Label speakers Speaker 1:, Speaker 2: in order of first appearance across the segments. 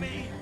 Speaker 1: me!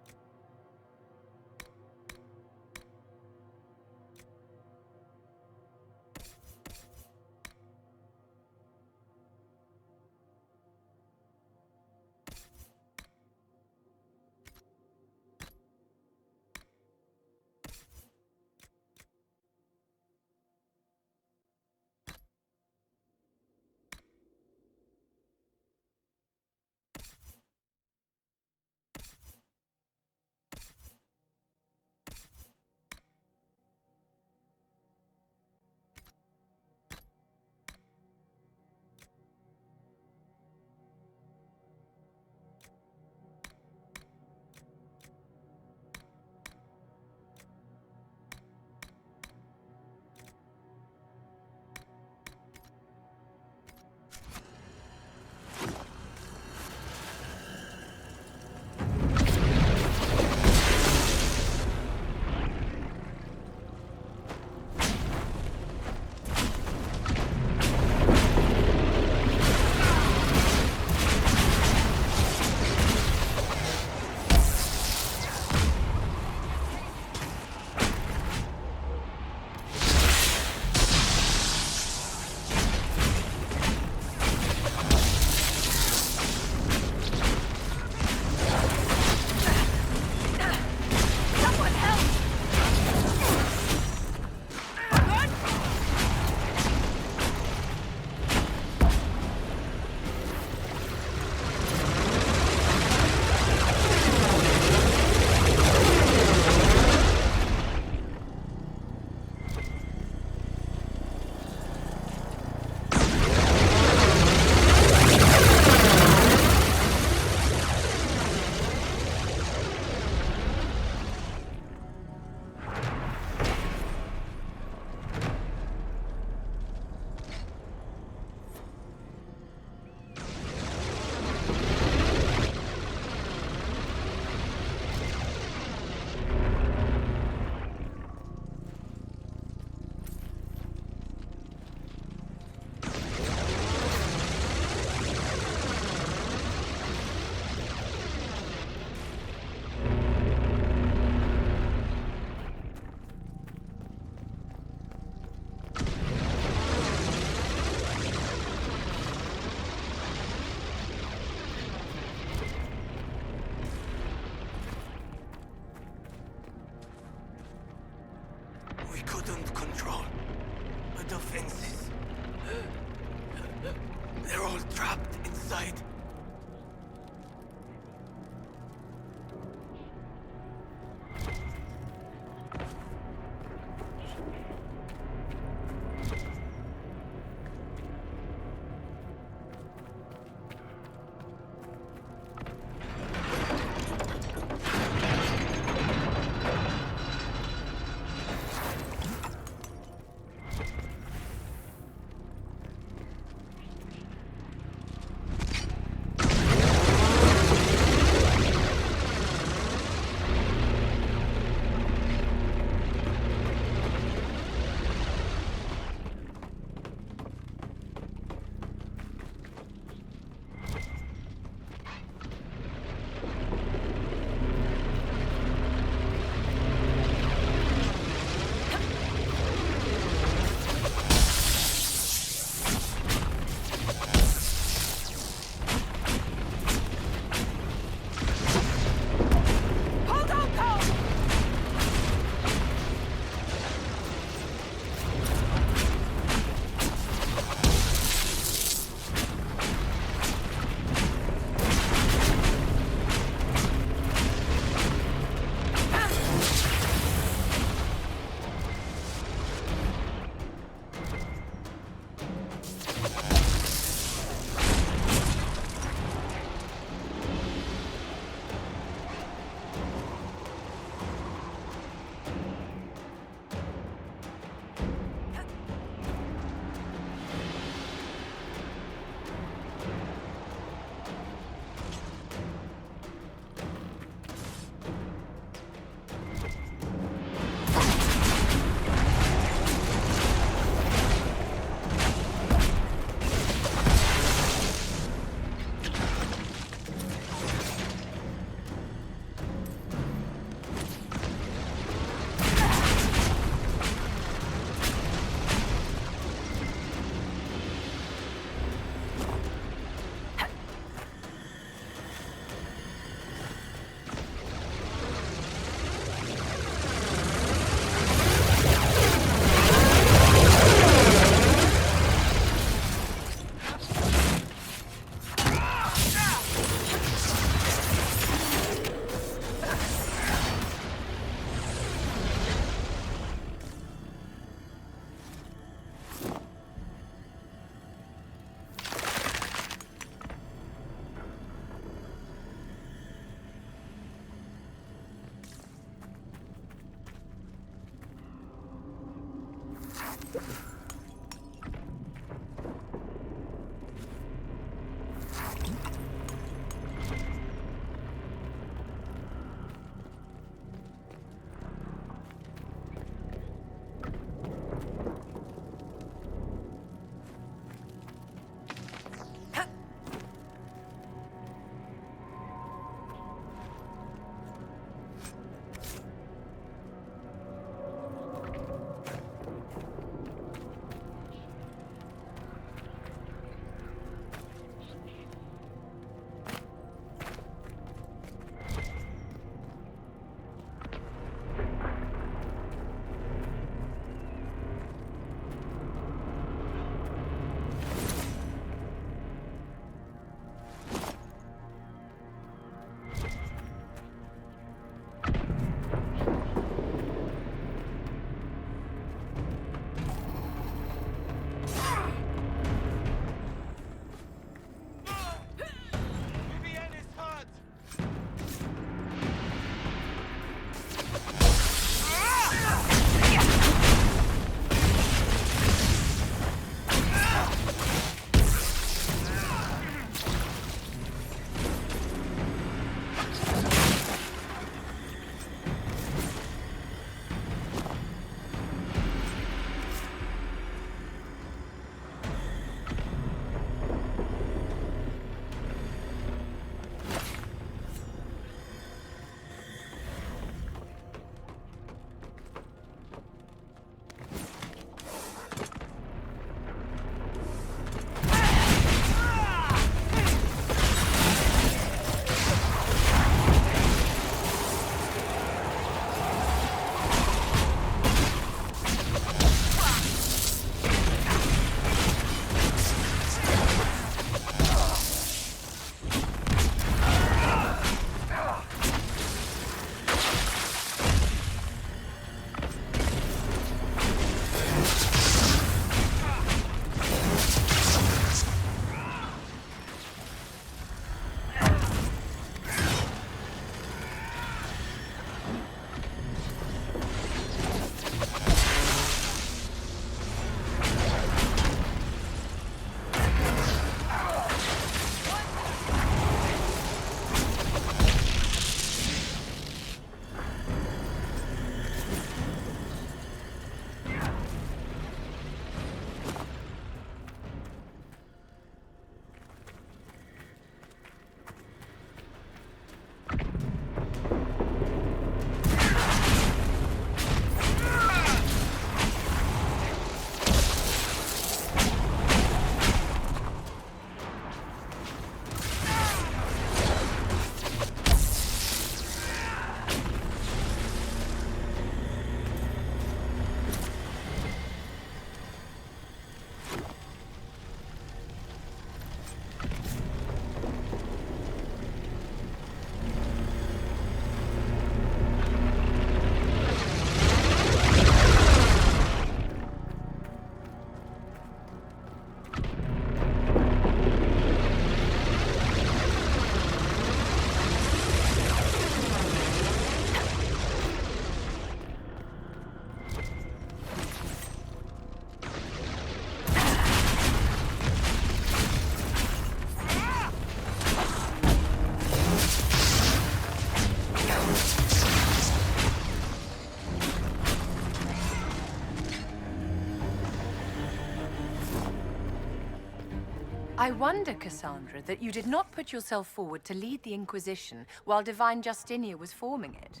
Speaker 1: I wonder, Cassandra, that you did not put yourself forward to lead the Inquisition while Divine Justinia was forming it.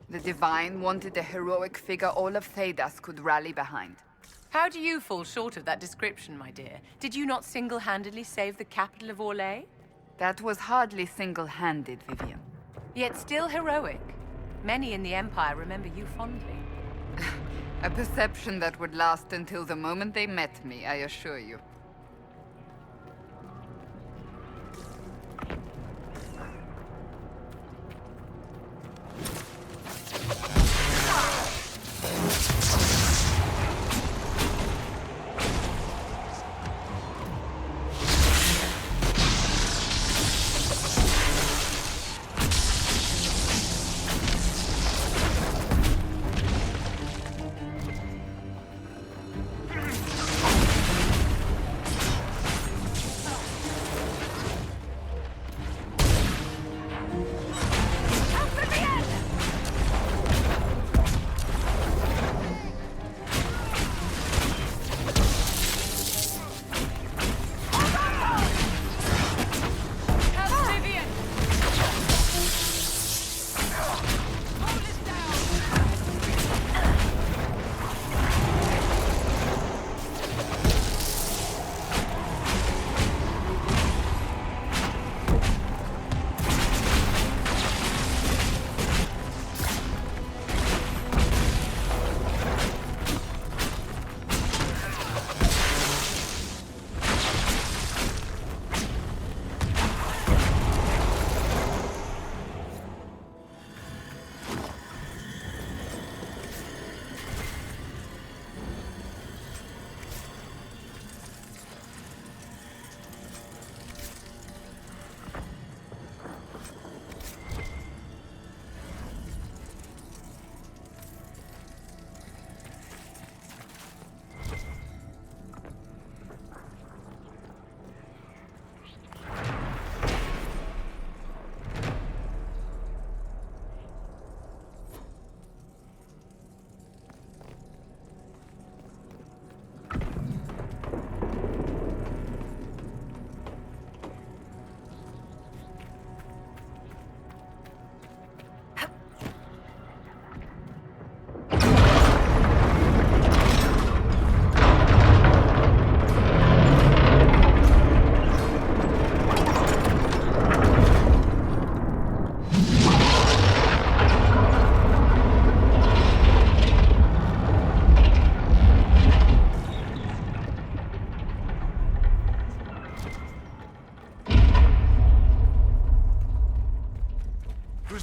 Speaker 2: The Divine wanted a heroic figure all of Thedas could rally behind.
Speaker 1: How do you fall short of that description, my dear? Did you not single-handedly save the capital of Orlais?
Speaker 2: That was hardly single-handed, Vivian.
Speaker 1: Yet still heroic. Many in the Empire remember you fondly.
Speaker 2: A perception that would last until the moment they met me, I assure you.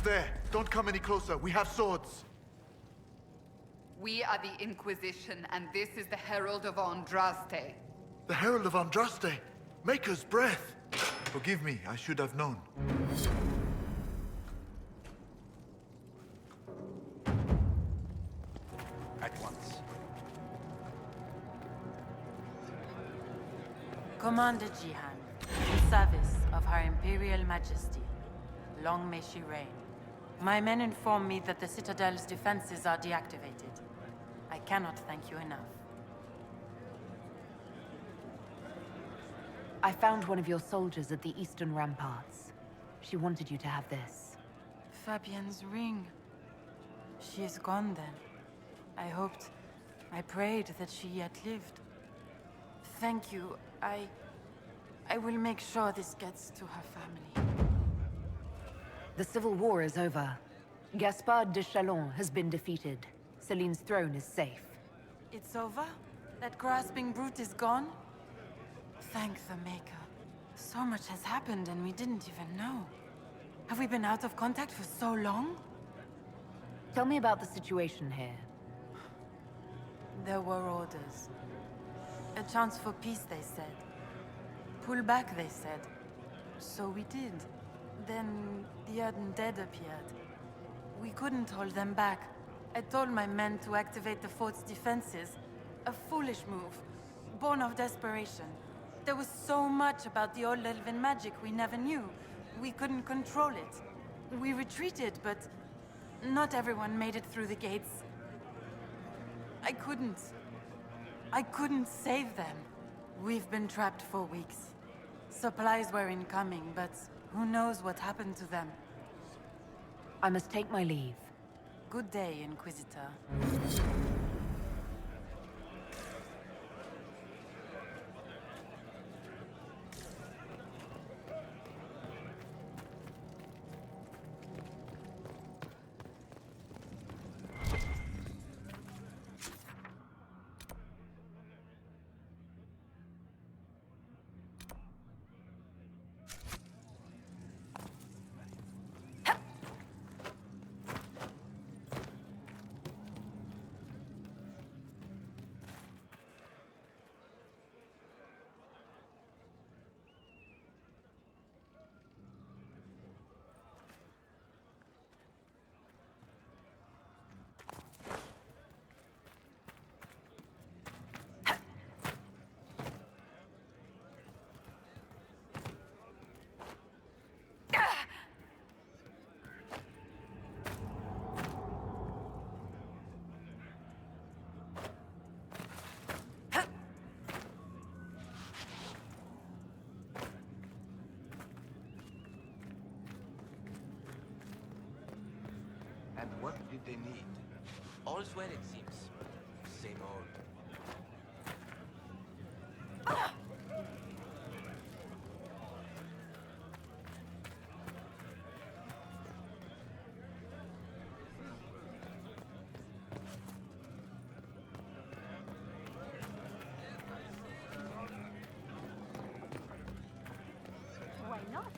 Speaker 3: There. Don't come any closer. We have swords.
Speaker 2: We are the Inquisition, and this is the Herald of Andraste.
Speaker 3: The Herald of Andraste? Maker's breath! Forgive me, I should have known.
Speaker 4: At once.
Speaker 5: Commander Jihan, in service of Her Imperial Majesty, long may she reign. My men inform me that the Citadelle's defenses are deactivated. I cannot thank you enough.
Speaker 6: I found one of your soldiers at the eastern ramparts. She wanted you to have this.
Speaker 5: Fabienne's ring. She is gone then. I prayed that she yet lived. Thank you. I will make sure this gets to her family.
Speaker 6: The civil war is over. Gaspard de Chalon has been defeated. Celine's throne is safe.
Speaker 5: It's over? That grasping brute is gone? Thank the Maker. So much has happened and we didn't even know. Have we been out of contact for so long?
Speaker 6: Tell me about the situation here.
Speaker 5: There were orders. A chance for peace, they said. Pull back, they said. So we did. Then the undead appeared. We couldn't hold them back. I told my men to activate the fort's defenses. A foolish move, born of desperation. There was so much about the old elven magic we never knew. We couldn't control it. We retreated, but not everyone made it through the gates. I couldn't save them. We've been trapped for weeks. Supplies were incoming, but who knows what happened to them.
Speaker 6: I must take my leave.
Speaker 5: Good day, Inquisitor.
Speaker 4: And what did they need? All's well, it seems. Same old.
Speaker 1: Why not?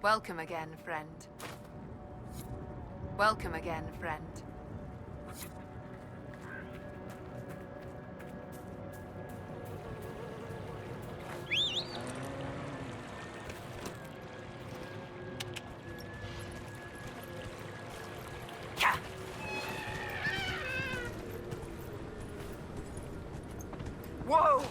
Speaker 1: Welcome again, friend. Welcome again, friend.
Speaker 2: Whoa!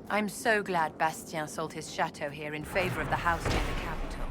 Speaker 1: I'm so glad Bastien sold his chateau here in favor of the house near the capital.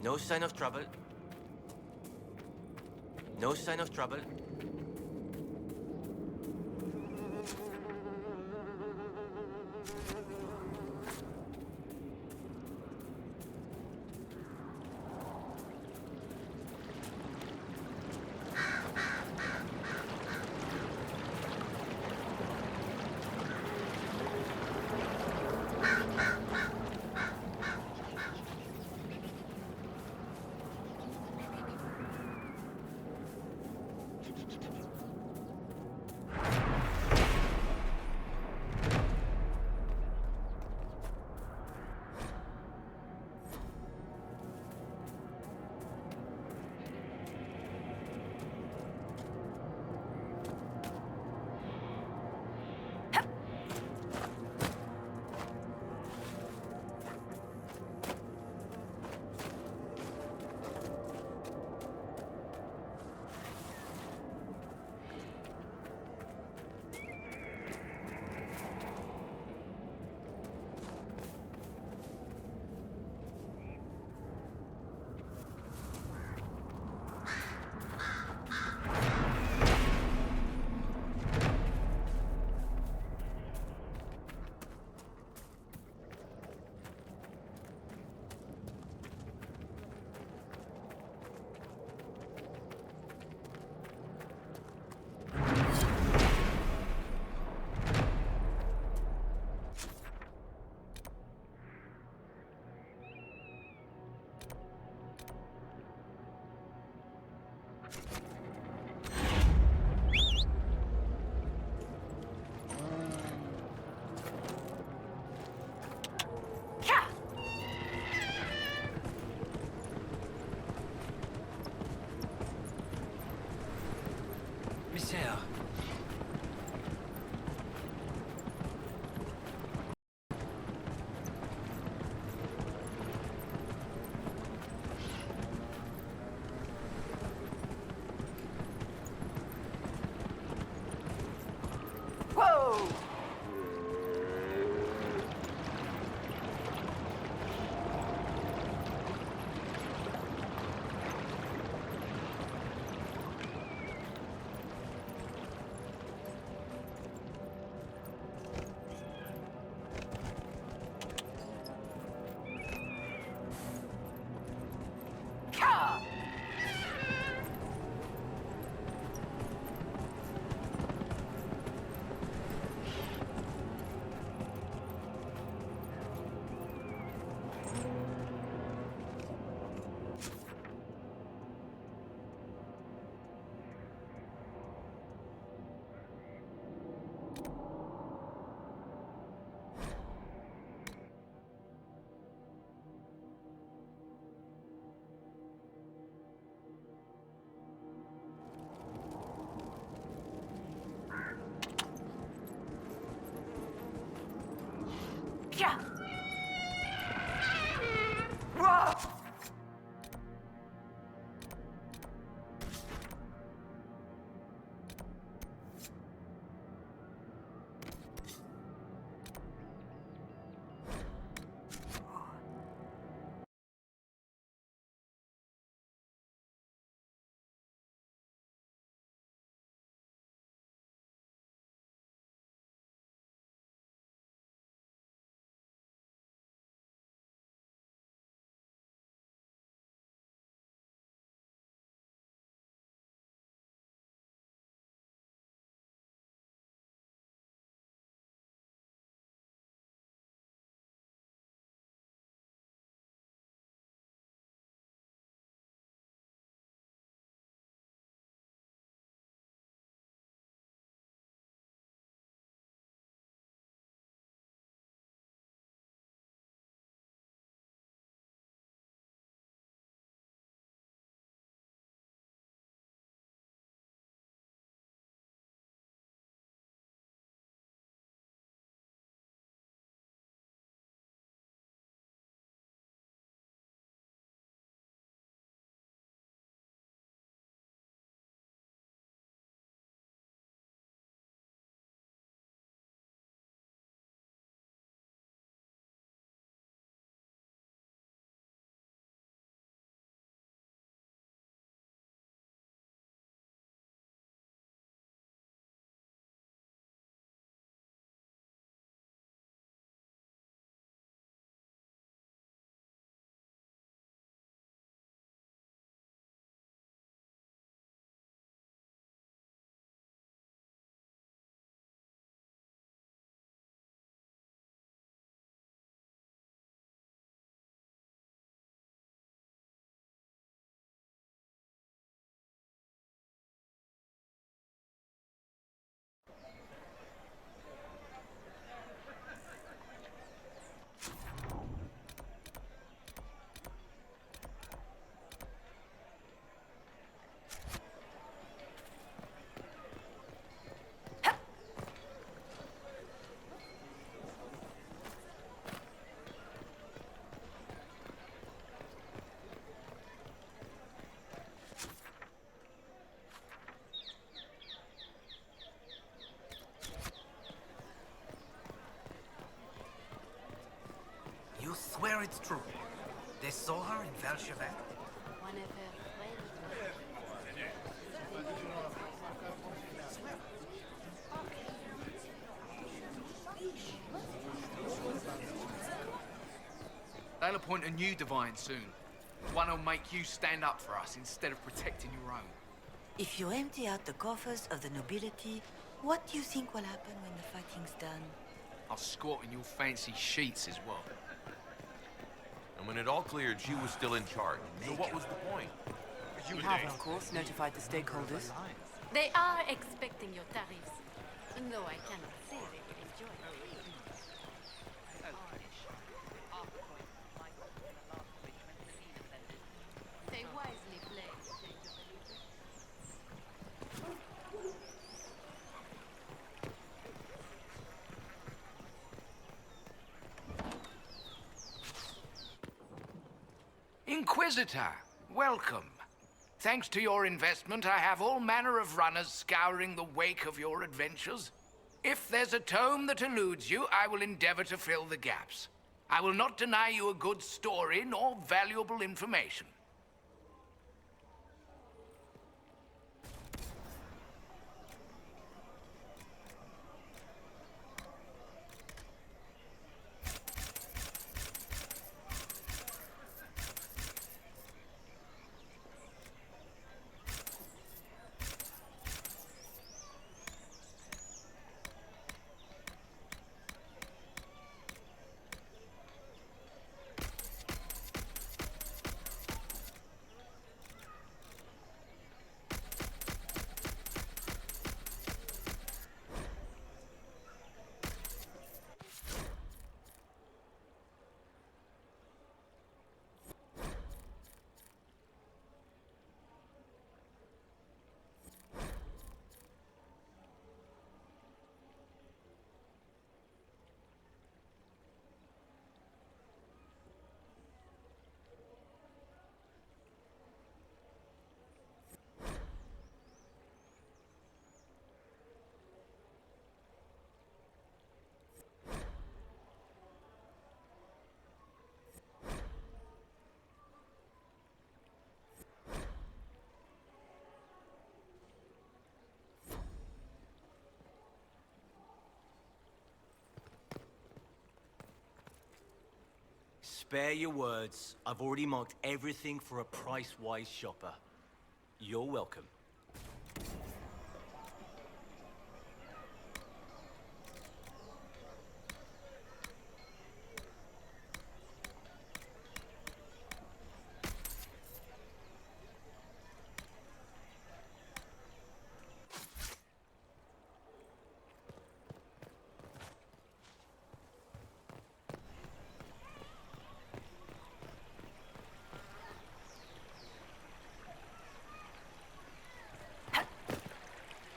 Speaker 4: No sign of trouble. No sign of trouble. Mister.
Speaker 2: Whoa!
Speaker 7: it's true. They saw her in Valchevet.
Speaker 8: They'll appoint a new divine soon. One who'll make you stand up for us instead of protecting your own.
Speaker 9: If you empty out the coffers of the nobility, what do you think will happen when the fighting's done?
Speaker 8: I'll squat in your fancy sheets as well.
Speaker 10: And when it all cleared, she was still in charge. So what was the point?
Speaker 11: You have, of course, notified the stakeholders.
Speaker 12: They are expecting your tariffs, though I cannot say they will enjoy it. They wisely play.
Speaker 13: Inquisitor, welcome. Thanks to your investment, I have all manner of runners scouring the wake of your adventures. If there's a tome that eludes you, I will endeavor to fill the gaps. I will not deny you a good story nor valuable information.
Speaker 14: Spare your words. I've already marked everything for a price-wise shopper. You're welcome.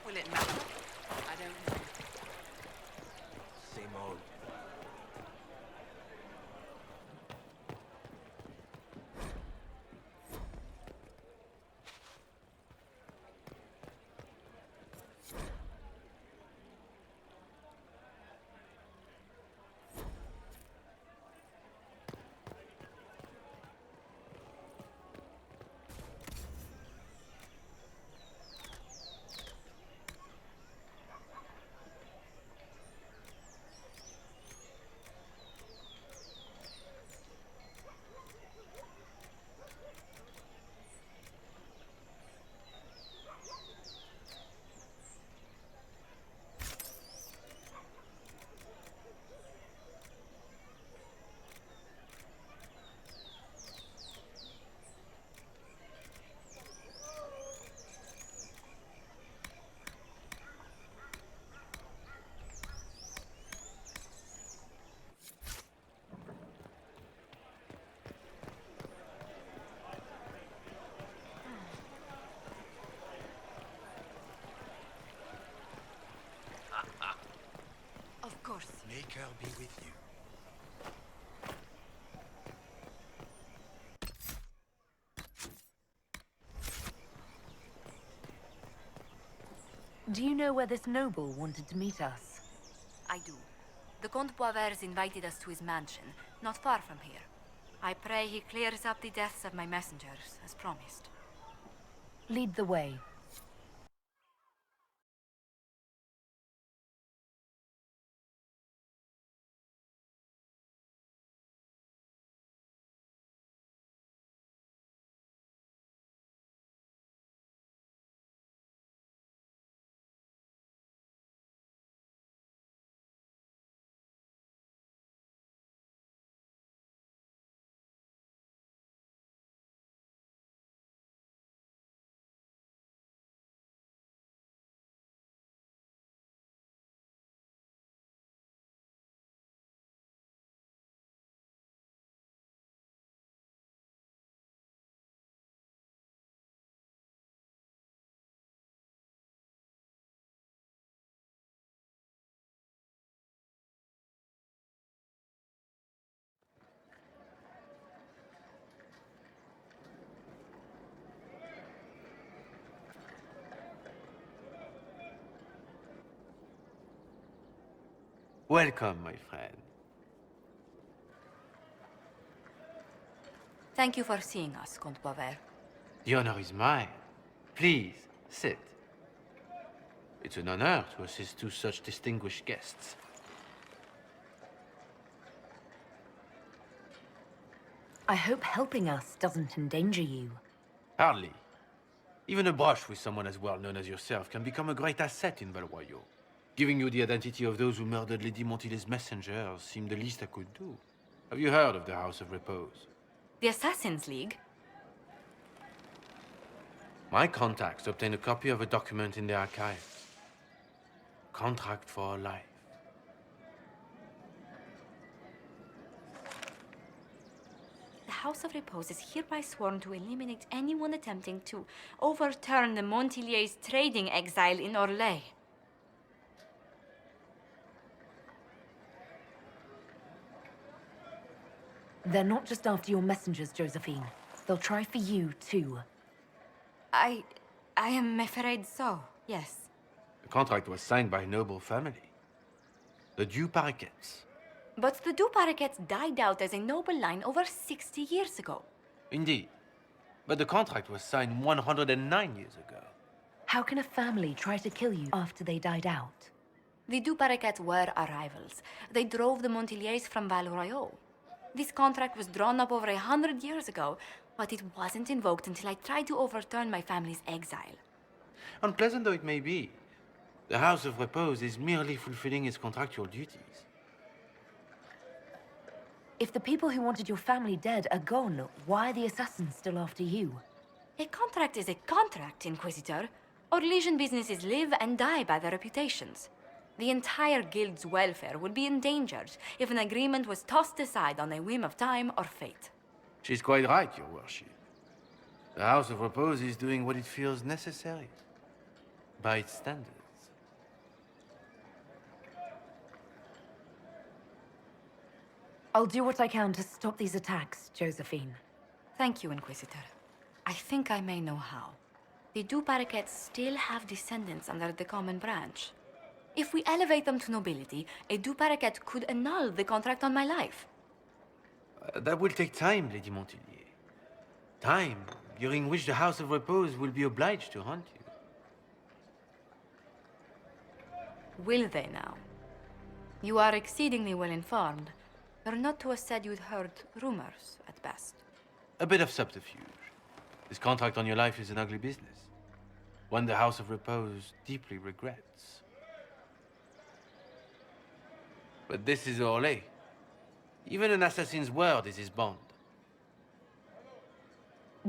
Speaker 11: Will it matter? I don't know.
Speaker 14: Same old.
Speaker 9: Of course.
Speaker 7: Make her be with you.
Speaker 6: Do you know where this noble wanted to meet us?
Speaker 1: I do. The Comte Boisvert invited us to his mansion, not far from here.
Speaker 12: I pray he clears up the deaths of my messengers, as promised.
Speaker 6: Lead the way.
Speaker 15: Welcome, my friend.
Speaker 12: Thank you for seeing us, Comte Boisvert.
Speaker 15: The honor is mine. Please, sit. It's an honor to assist two such distinguished guests.
Speaker 6: I hope helping us doesn't endanger you.
Speaker 15: Hardly. Even a brush with someone as well known as yourself can become a great asset in Valroyo. Giving you the identity of those who murdered Lady Montile's messengers seemed the least I could do. Have you heard of the House of Repose?
Speaker 12: The Assassin's League?
Speaker 15: My contacts obtained a copy of a document in the archives. Contract for life.
Speaker 12: The House of Repose is hereby sworn to eliminate anyone attempting to overturn the Montiliers' trading exile in Orlais.
Speaker 6: They're not just after your messengers, Josephine. They'll try for you, too.
Speaker 12: I am afraid so, yes.
Speaker 15: The contract was signed by a noble family. The Du Paraquets.
Speaker 12: But the Du Paraquets died out as a noble line over 60 years ago.
Speaker 15: Indeed. But the contract was signed 109 years ago.
Speaker 6: How can a family try to kill you after they died out?
Speaker 12: The Du Paraquets were our rivals. They drove the Montiliers from Valroyo. This contract was drawn up over 100 years ago, but it wasn't invoked until I tried to overturn my family's exile.
Speaker 15: Unpleasant though it may be, the House of Repose is merely fulfilling its contractual duties.
Speaker 6: If the people who wanted your family dead are gone, why are the assassins still after you?
Speaker 12: A contract is a contract, Inquisitor. Orlesian businesses live and die by their reputations. The entire guild's welfare would be endangered if an agreement was tossed aside on a whim of time or fate.
Speaker 15: She's quite right, Your Worship. The House of Repose is doing what it feels necessary, by its standards.
Speaker 6: I'll do what I can to stop these attacks, Josephine.
Speaker 12: Thank you, Inquisitor. I think I may know how. The Du Paraquets still have descendants under the common branch. If we elevate them to nobility, a Du Paraquet could annul the contract on my life.
Speaker 15: That will take time, Lady Montilier. Time during which the House of Repose will be obliged to hunt you.
Speaker 12: Will they now? You are exceedingly well informed. You're not to have said you'd heard rumors, at best.
Speaker 15: A bit of subterfuge. This contract on your life is an ugly business. One the House of Repose deeply regrets. But this is Orlais. Even an assassin's word is his bond.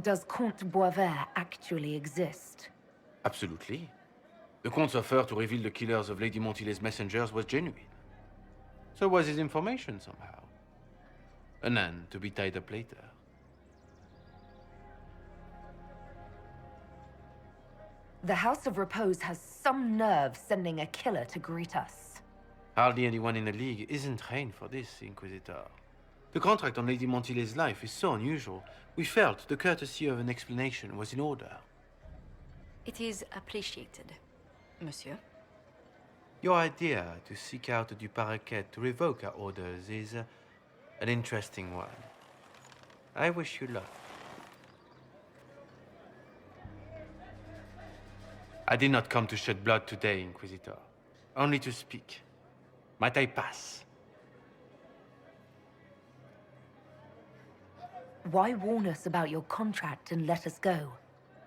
Speaker 6: Does Comte Boisvert actually exist?
Speaker 15: Absolutely. The Comte's offer to reveal the killers of Lady Montile's messengers was genuine. So was his information somehow. An end to be tied up later.
Speaker 6: The House of Repose has some nerve sending a killer to greet us.
Speaker 15: Hardly anyone in the League isn't trained for this, Inquisitor. The contract on Lady Montile's life is so unusual, we felt the courtesy of an explanation was in order.
Speaker 12: It is appreciated, Monsieur.
Speaker 15: Your idea to seek out the Du Paraquet to revoke our orders is an interesting one. I wish you luck. I did not come to shed blood today, Inquisitor. Only to speak. Might I pass?
Speaker 6: Why warn us about your contract and let us go?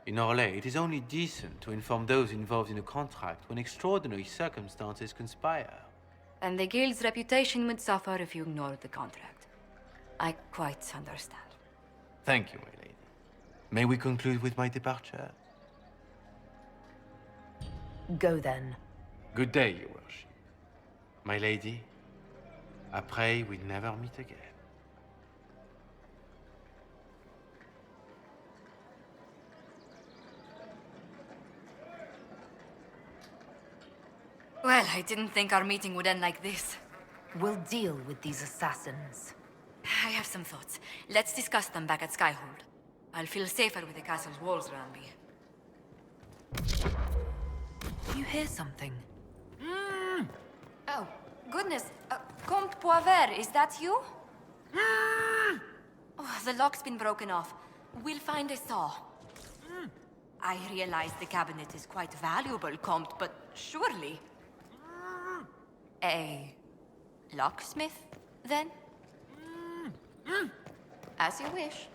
Speaker 15: In Orlais, it is only decent to inform those involved in a contract when extraordinary circumstances conspire.
Speaker 12: And the guild's reputation would suffer if you ignored the contract. I quite understand.
Speaker 15: Thank you, my lady. May we conclude with my departure?
Speaker 6: Go then.
Speaker 15: Good day, your worship. My lady, I pray we never meet again.
Speaker 12: Well, I didn't think our meeting would end like this.
Speaker 6: We'll deal with these assassins.
Speaker 12: I have some thoughts. Let's discuss them back at Skyhold. I'll feel safer with the castle's walls around me.
Speaker 6: You hear something?
Speaker 12: Oh, goodness. Comte Poivert, is that you? Oh, the lock's been broken off. We'll find a saw. I realize the cabinet is quite valuable, Comte, but surely... A locksmith, then? As you wish.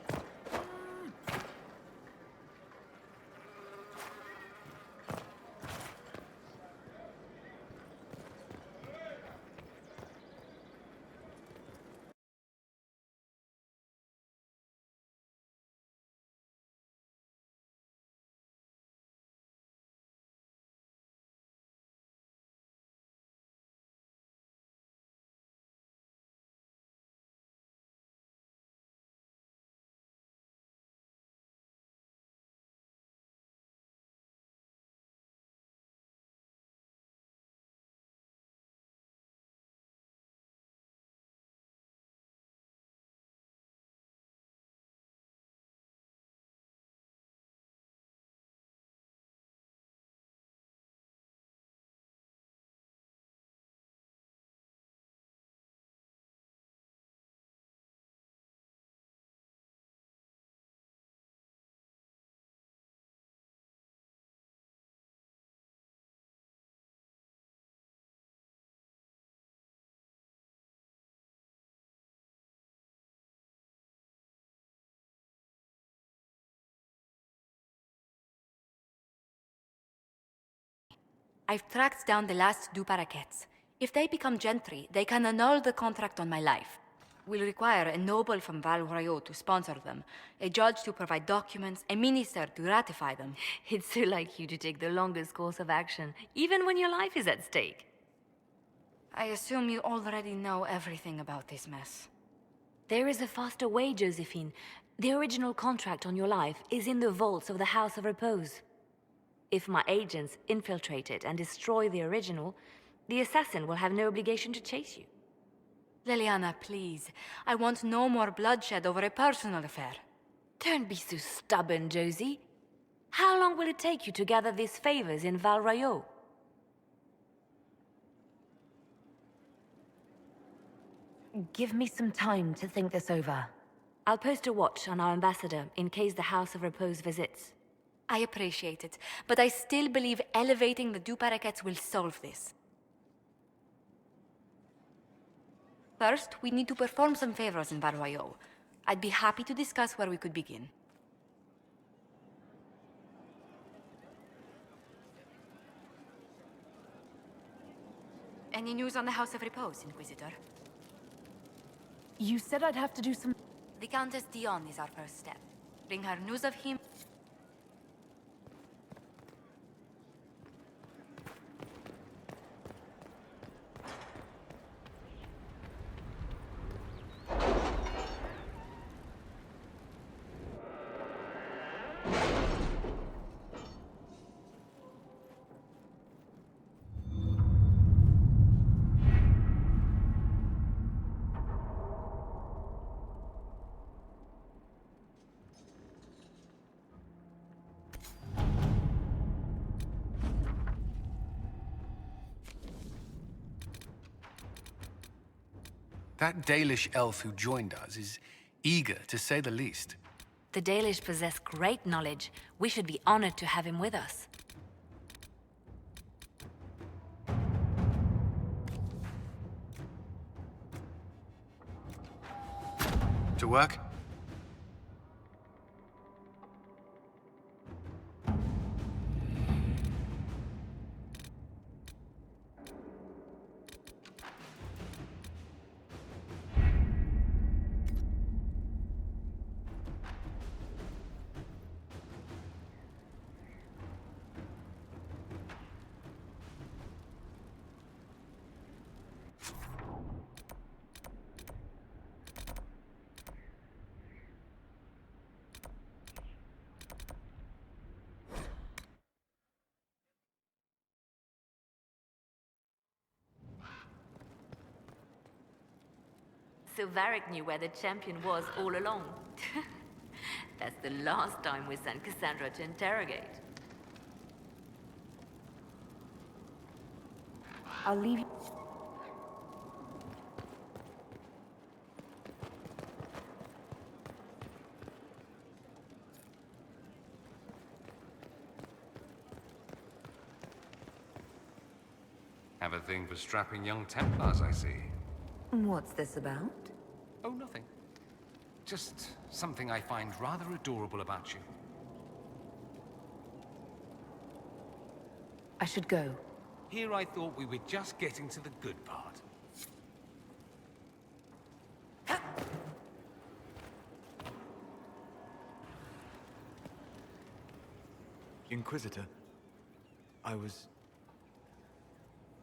Speaker 12: I've tracked down the last du Paraquets. If they become gentry, they can annul the contract on my life. We'll require a noble from Val Royaux to sponsor them, a judge to provide documents, a minister to ratify them.
Speaker 16: It's so like you to take the longest course of action, even when your life is at stake.
Speaker 12: I assume you already know everything about this mess.
Speaker 16: There is a faster way, Josephine. The original contract on your life is in the vaults of the House of Repose. If my agents infiltrate it and destroy the original, the assassin will have no obligation to chase you.
Speaker 12: Liliana, please. I want no more bloodshed over a personal affair.
Speaker 16: Don't be so stubborn, Josie. How long will it take you to gather these favors in Val Royaux?
Speaker 6: Give me some time to think this over.
Speaker 16: I'll post a watch on our ambassador in case the House of Repose visits.
Speaker 12: I appreciate it, but I still believe elevating the du Paraquets will solve this. First, we need to perform some favors in Val Royaux. I'd be happy to discuss where we could begin. Any news on the House of Repose, Inquisitor?
Speaker 6: You said I'd have to do some...
Speaker 12: The Countess Dion is our first step. Bring her news of him.
Speaker 13: That Dalish elf who joined us is
Speaker 17: Eager, to say the least.
Speaker 16: The Dalish possess great knowledge. We should be honored to have him with us.
Speaker 17: To work?
Speaker 16: So Varric knew where the champion was all along. That's the last time we sent Cassandra to interrogate. I'll leave you.
Speaker 18: Have a thing for strapping young Templars, I see.
Speaker 6: What's this about?
Speaker 18: Oh, nothing. Just something I find rather adorable about you.
Speaker 6: I should go.
Speaker 18: Here I thought we were just getting to the good part.
Speaker 19: Inquisitor,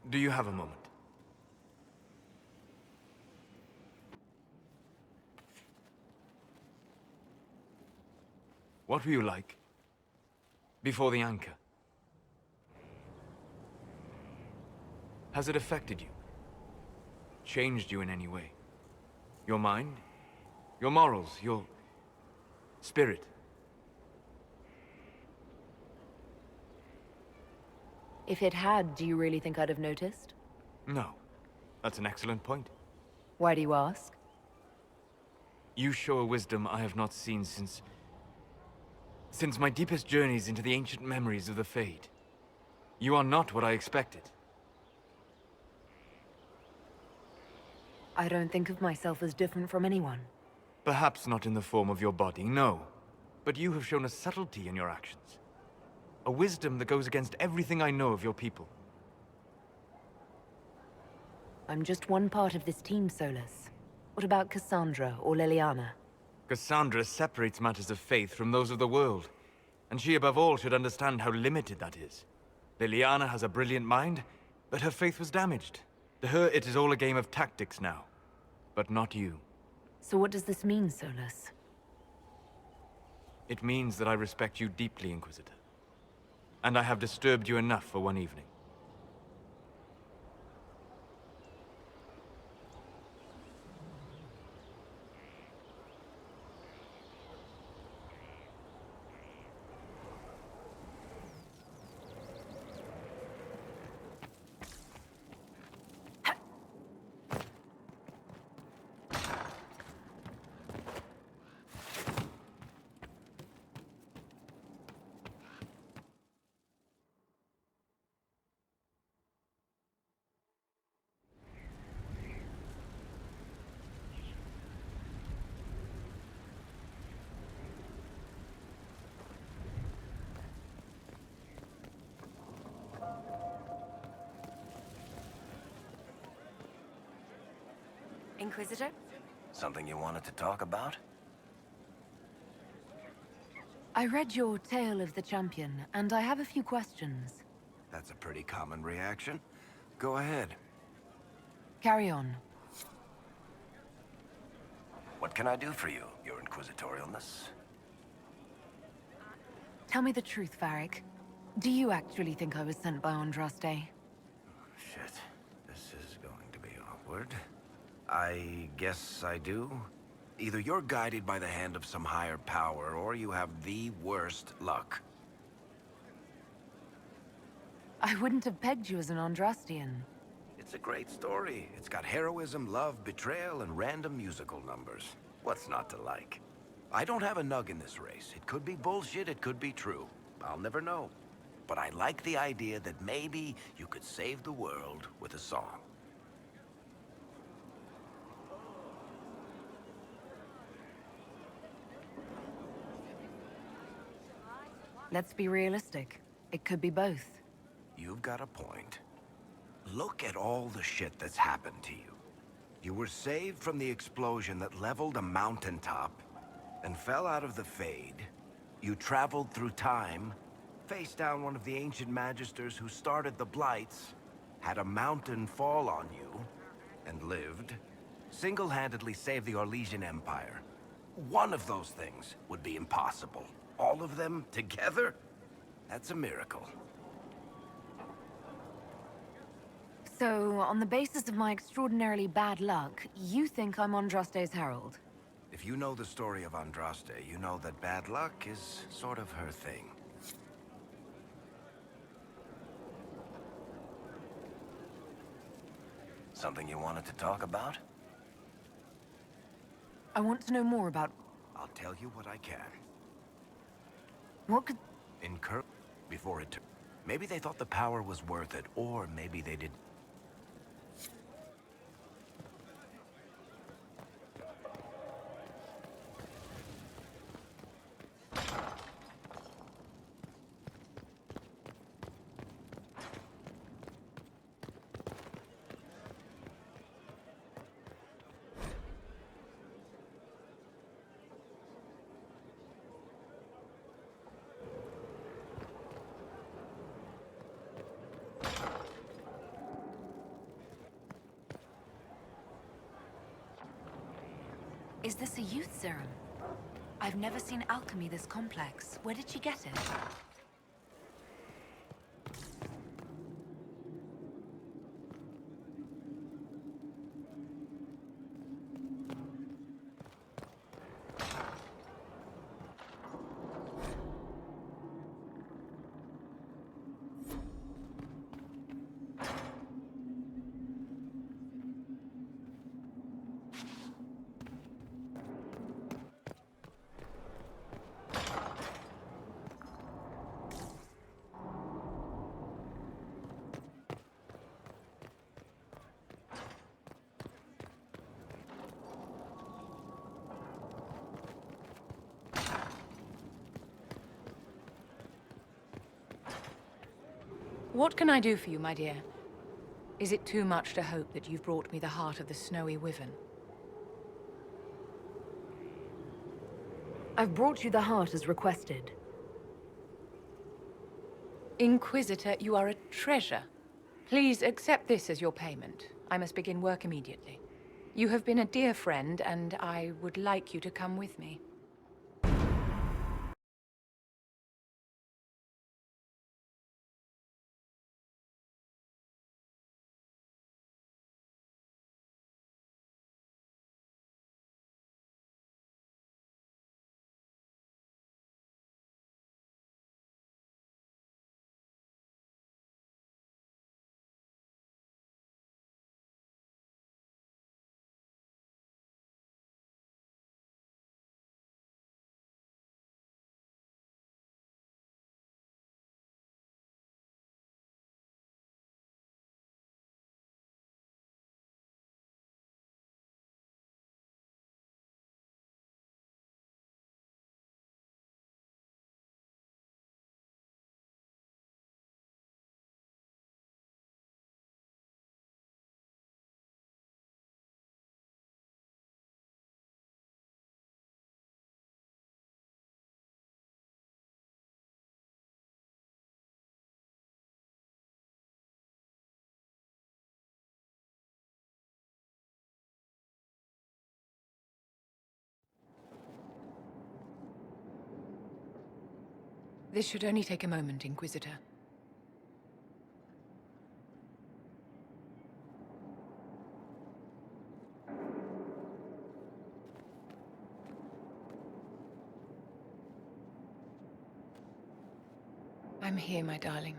Speaker 19: Do you have a moment? What were you like before the anchor? Has it affected you? Changed you in any way? Your mind? Your morals? Your spirit?
Speaker 6: If it had, do you really think I'd have noticed?
Speaker 19: No. That's an excellent point.
Speaker 6: Why do you ask?
Speaker 19: You show a wisdom I have not seen since my deepest journeys into the ancient memories of the Fade. You are not what I expected.
Speaker 6: I don't think of myself as different from anyone.
Speaker 19: Perhaps not in the form of your body, no. But you have shown a subtlety in your actions. A wisdom that goes against everything I know of your people.
Speaker 6: I'm just one part of this team, Solus. What about Cassandra or Liliana?
Speaker 19: Cassandra separates matters of faith from those of the world. And she above all should understand how limited that is. Liliana has a brilliant mind, but her faith was damaged. To her, it is all a game of tactics now. But not you.
Speaker 6: So what does this mean, Solus?
Speaker 19: It means that I respect you deeply, Inquisitor. And I have disturbed you enough for one evening.
Speaker 16: Inquisitor?
Speaker 7: Something you wanted to talk about?
Speaker 6: I read your Tale of the Champion, and I have a few questions.
Speaker 7: That's a pretty common reaction. Go ahead.
Speaker 6: Carry on.
Speaker 7: What can I do for you, your inquisitorialness?
Speaker 6: Tell me the truth, Varric. Do you actually think I was sent by Andraste?
Speaker 7: Shit. This is going to be awkward. I guess I do. Either you're guided by the hand of some higher power, or you have the worst luck.
Speaker 6: I wouldn't have pegged you as an Andrastian.
Speaker 7: It's a great story. It's got heroism, love, betrayal, and random musical numbers. What's not to like? I don't have a nug in this race. It could be bullshit, it could be true. I'll never know. But I like the idea that maybe you could save the world with a song.
Speaker 6: Let's be realistic. It could be both.
Speaker 7: You've got a point. Look at all the shit that's happened to you. You were saved from the explosion that leveled a mountaintop and fell out of the Fade. You traveled through time, faced down one of the ancient magisters who started the Blights, had a mountain fall on you, and lived. Single-handedly saved the Orlesian Empire. One of those things would be impossible. All of them together? That's a miracle.
Speaker 6: So, on the basis of my extraordinarily bad luck, you think I'm Andraste's herald?
Speaker 7: If you know the story of Andraste, you know that bad luck is sort of her thing. Something you wanted to talk about?
Speaker 6: I want to know more about...
Speaker 7: I'll tell you what I can.
Speaker 6: What could...
Speaker 7: Incur... before it... Maybe they thought the power was worth it, or maybe they didn't.
Speaker 6: Is this a youth serum? I've never seen alchemy this complex. Where did she get it?
Speaker 1: What can I do for you, my dear? Is it too much to hope that you've brought me the heart of the snowy wyvern?
Speaker 6: I've brought you the heart as requested.
Speaker 1: Inquisitor, you are a treasure. Please accept this as your payment. I must begin work immediately. You have been a dear friend, and I would like you to come with me. This should only take a moment, Inquisitor. I'm here, my darling.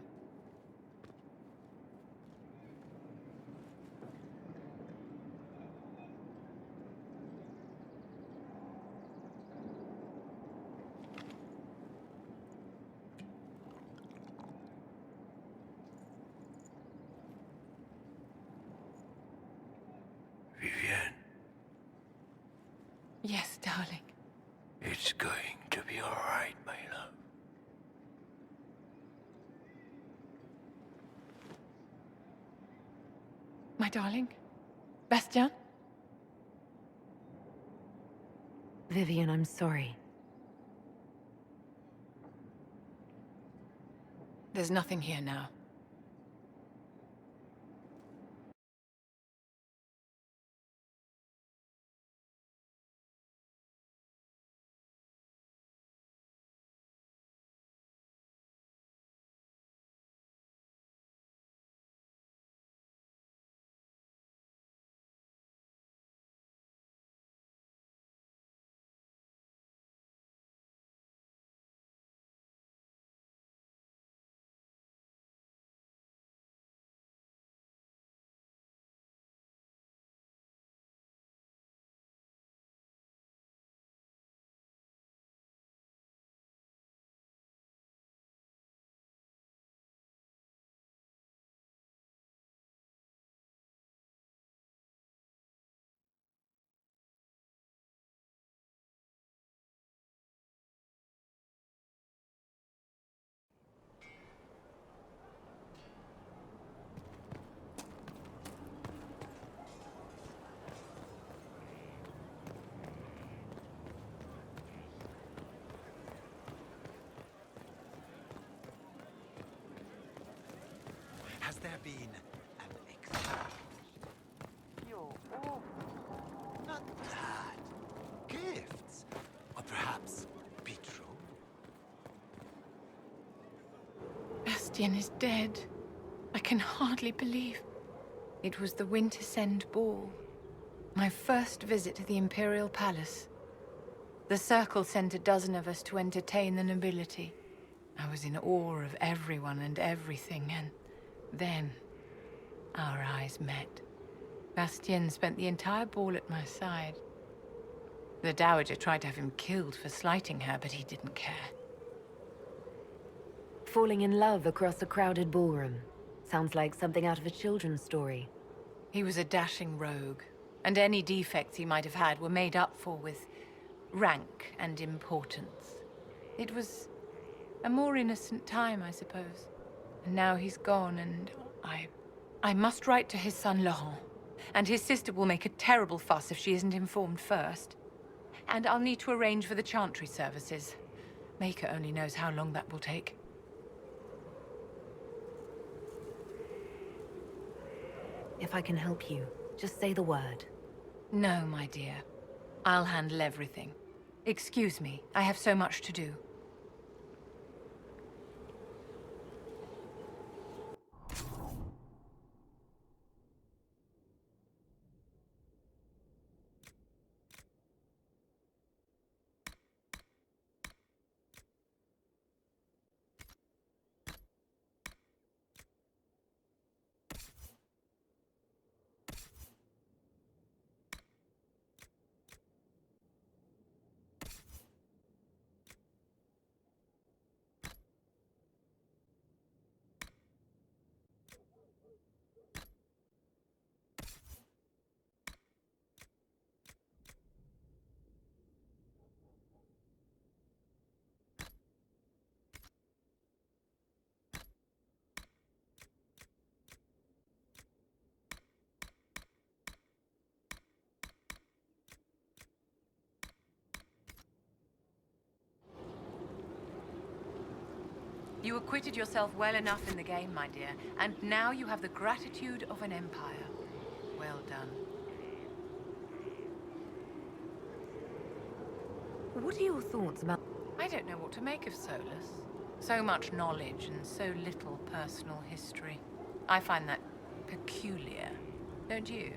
Speaker 1: my darling. Bastien?
Speaker 6: Vivian, I'm sorry.
Speaker 1: There's nothing here now.
Speaker 20: Has there been an Exalted? You're awful. Not that. Gifts. Or perhaps betrothed?
Speaker 1: Bastien is dead. I can hardly believe. It was the Wintersend Ball. My first visit to the Imperial Palace. The Circle sent a dozen of us to entertain the nobility. I was in awe of everyone and everything, and then our eyes met. Bastien spent the entire ball at my side. The Dowager tried to have him killed for slighting her, but he didn't care.
Speaker 6: Falling in love across a crowded ballroom. Sounds like something out of a children's story.
Speaker 1: He was a dashing rogue, and any defects he might have had were made up for with rank and importance. It was a more innocent time, I suppose. And now he's gone, and I must write to his son Laurent. And his sister will make a terrible fuss if she isn't informed first. And I'll need to arrange for the Chantry services. Maker only knows how long that will take.
Speaker 6: If I can help you, just say the word.
Speaker 1: No, my dear. I'll handle everything. Excuse me, I have so much to do. You acquitted yourself well enough in the game, my dear, and now you have the gratitude of an empire. Well done.
Speaker 6: What are your thoughts about...
Speaker 1: I don't know what to make of Solus. So much knowledge and so little personal history. I find that peculiar, don't you?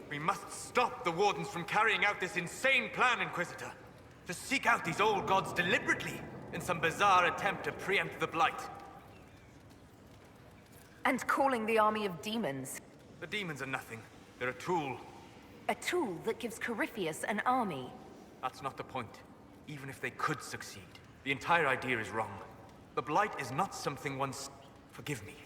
Speaker 19: We must stop the Wardens from carrying out this insane plan, Inquisitor. To seek out these old gods deliberately in some bizarre attempt to preempt the Blight.
Speaker 6: And calling the army of demons.
Speaker 19: The demons are nothing. They're a tool.
Speaker 6: A tool that gives Corypheus an army.
Speaker 19: That's not the point. Even if they could succeed, the entire idea is wrong. The Blight is not something once... Forgive me.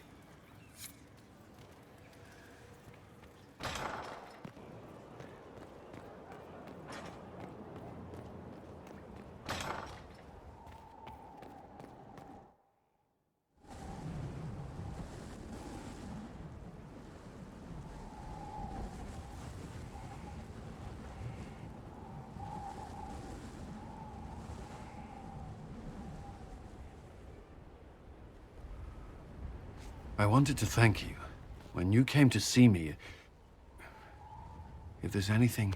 Speaker 17: I wanted to thank you. When you came to see me, if there's anything...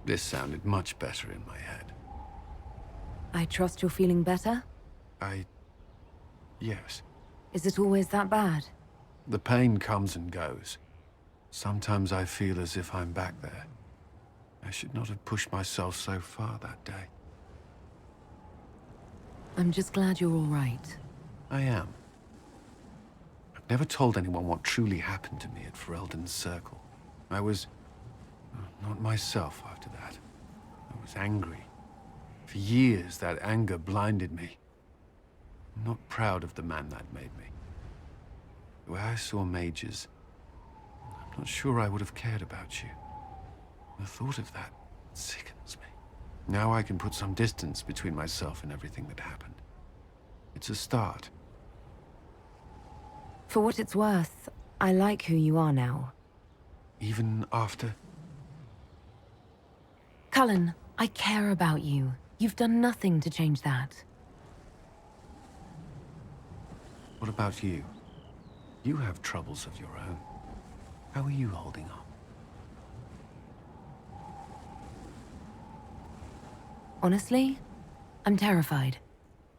Speaker 17: This sounded much better in my head.
Speaker 16: I trust you're feeling better?
Speaker 17: Yes.
Speaker 16: Is it always that bad?
Speaker 17: The pain comes and goes. Sometimes I feel as if I'm back there. I should not have pushed myself so far that day.
Speaker 16: I'm just glad you're all right.
Speaker 17: I am. I've never told anyone what truly happened to me at Ferelden's Circle. I was... not myself after that. I was angry. For years, that anger blinded me. I'm not proud of the man that made me. The way I saw mages, I'm not sure I would have cared about you. The thought of that sickens me. Now I can put some distance between myself and everything that happened. It's a start.
Speaker 16: For what it's worth, I like who you are now.
Speaker 17: Even after?
Speaker 16: Cullen, I care about you. You've done nothing to change that.
Speaker 17: What about you? You have troubles of your own. How are you holding up?
Speaker 16: Honestly, I'm terrified.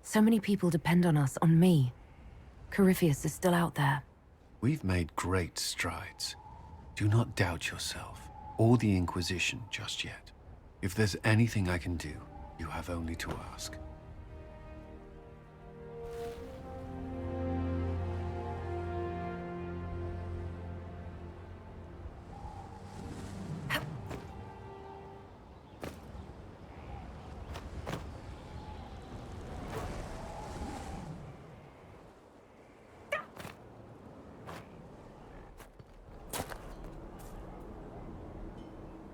Speaker 16: So many people depend on us, on me. Corypheus is still out there.
Speaker 17: We've made great strides. Do not doubt yourself, or the Inquisition just yet. If there's anything I can do, you have only to ask.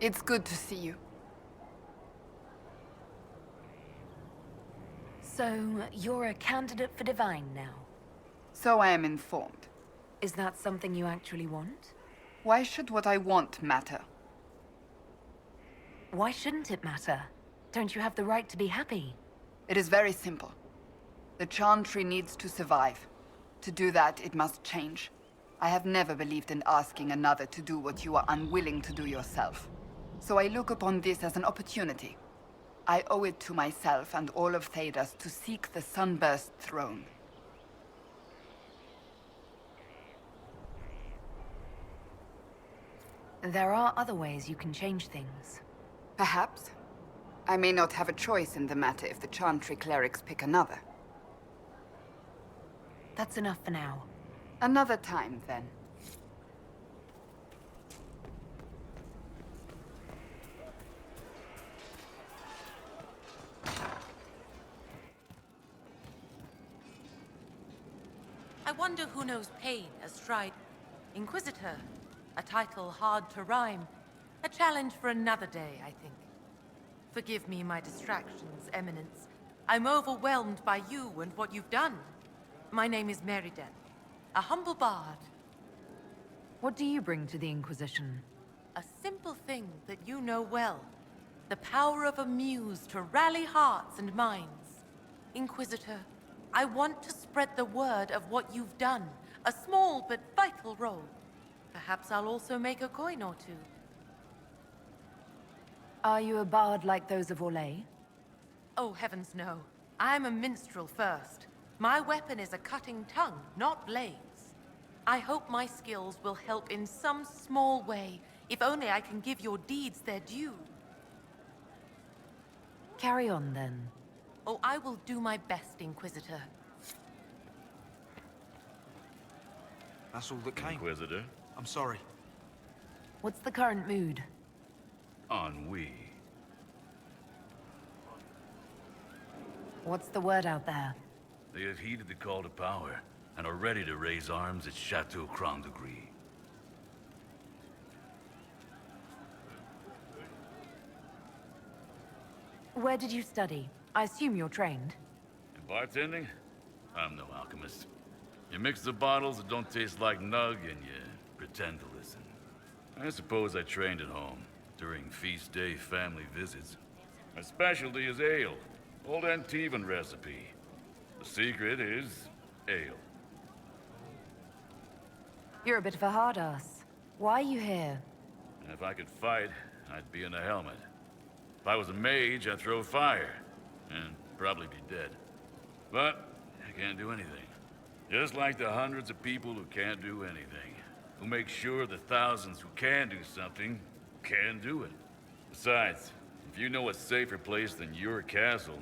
Speaker 2: It's good to see you.
Speaker 16: So, you're a candidate for Divine now?
Speaker 2: So I am informed.
Speaker 16: Is that something you actually want?
Speaker 2: Why should what I want matter?
Speaker 16: Why shouldn't it matter? Don't you have the right to be happy?
Speaker 2: It is very simple. The Chantry needs to survive. To do that, it must change. I have never believed in asking another to do what you are unwilling to do yourself. So I look upon this as an opportunity. I owe it to myself and all of Thedas to seek the Sunburst throne.
Speaker 16: There are other ways you can change things.
Speaker 2: Perhaps. I may not have a choice in the matter if the Chantry clerics pick another.
Speaker 16: That's enough for now.
Speaker 2: Another time, then.
Speaker 5: I wonder who knows pain as Stride. Inquisitor. A title hard to rhyme. A challenge for another day, I think. Forgive me my distractions, Eminence. I'm overwhelmed by you and what you've done. My name is Meriden, a humble bard.
Speaker 16: What do you bring to the Inquisition?
Speaker 5: A simple thing that you know well. The power of a muse to rally hearts and minds. Inquisitor, I want to spread the word of what you've done. A small but vital role. Perhaps I'll also make a coin or two.
Speaker 16: Are you a bard like those of Orlais?
Speaker 5: Oh, heavens no. I'm a minstrel first. My weapon is a cutting tongue, not blades. I hope my skills will help in some small way, if only I can give your deeds their due.
Speaker 16: Carry on, then.
Speaker 5: Oh, I will do my best, Inquisitor.
Speaker 7: That's all that came.
Speaker 21: Inquisitor?
Speaker 7: I'm sorry.
Speaker 16: What's the current mood?
Speaker 21: Ennui.
Speaker 6: What's the word out there?
Speaker 21: They have heeded the call to power, and are ready to raise arms at Chateau Crown de Gris.
Speaker 6: Where did you study? I assume you're trained.
Speaker 21: In bartending? I'm no alchemist. You mix the bottles that don't taste like nug, and you pretend to listen. I suppose I trained at home, during feast day family visits. My specialty is ale. Old Antivan recipe. The secret is ale.
Speaker 6: You're a bit of a hard ass. Why are you here?
Speaker 21: And if I could fight, I'd be in a helmet. If I was a mage, I'd throw fire, and probably be dead. But I can't do anything. Just like the hundreds of people who can't do anything, who make sure the thousands who can do something can do it. Besides, if you know a safer place than your castle,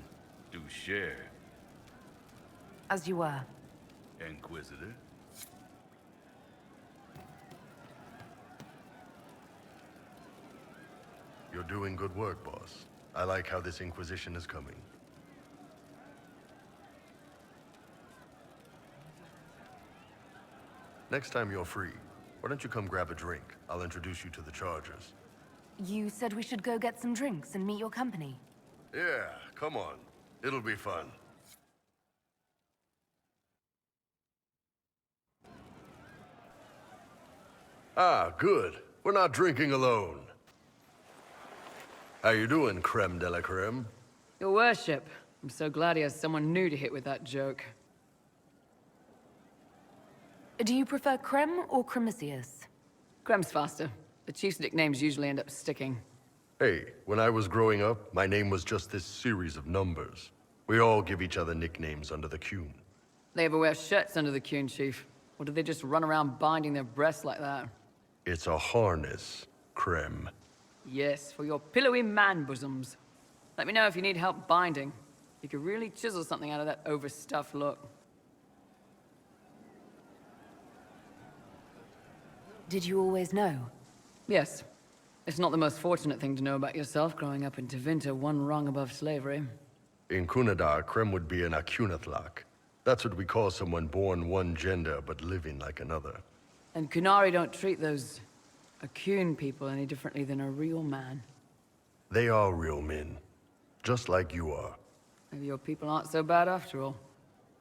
Speaker 21: do share.
Speaker 6: As you were.
Speaker 21: Inquisitor.
Speaker 3: You're doing good work, boss. I like how this Inquisition is coming. Next time you're free, why don't you come grab a drink? I'll introduce you to the Chargers.
Speaker 6: You said we should go get some drinks and meet your company.
Speaker 3: Yeah, come on. It'll be fun. Ah, good. We're not drinking alone. How you doing, creme de la creme?
Speaker 11: Your worship, I'm so glad he has someone new to hit with that joke.
Speaker 6: Do you prefer Creme or Cremisius?
Speaker 11: Crem's faster. The chief's nicknames usually end up sticking.
Speaker 3: Hey, when I was growing up, my name was just this series of numbers. We all give each other nicknames under the Qun.
Speaker 11: They ever wear shirts under the Qun, Chief? Or do they just run around binding their breasts like that?
Speaker 3: It's a harness, Creme.
Speaker 11: Yes, for your pillowy man bosoms. Let me know if you need help binding. You could really chisel something out of that overstuffed look.
Speaker 6: Did you always know?
Speaker 11: Yes. It's not the most fortunate thing to know about yourself growing up in Tevinter, one rung above slavery.
Speaker 3: In Kunadar, Creme would be an Akunathlak. That's what we call someone born one gender but living like another.
Speaker 11: And Kunari don't treat those Akun people any differently than a real man.
Speaker 3: They are real men, just like you are.
Speaker 11: Maybe your people aren't so bad after all.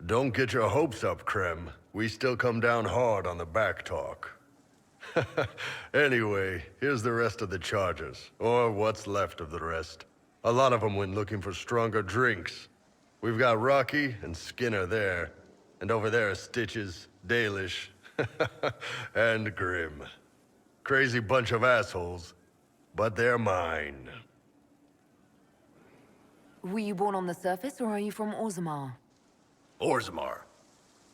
Speaker 3: Don't get your hopes up, Creme. We still come down hard on the back talk. Anyway, here's the rest of the Chargers, or what's left of the rest. A lot of them went looking for stronger drinks. We've got Rocky and Skinner there, and over there are Stitches, Dalish, and Grim. Crazy bunch of assholes, but they're mine.
Speaker 6: Were you born on the surface, or are you from Orzammar?
Speaker 7: Orzammar.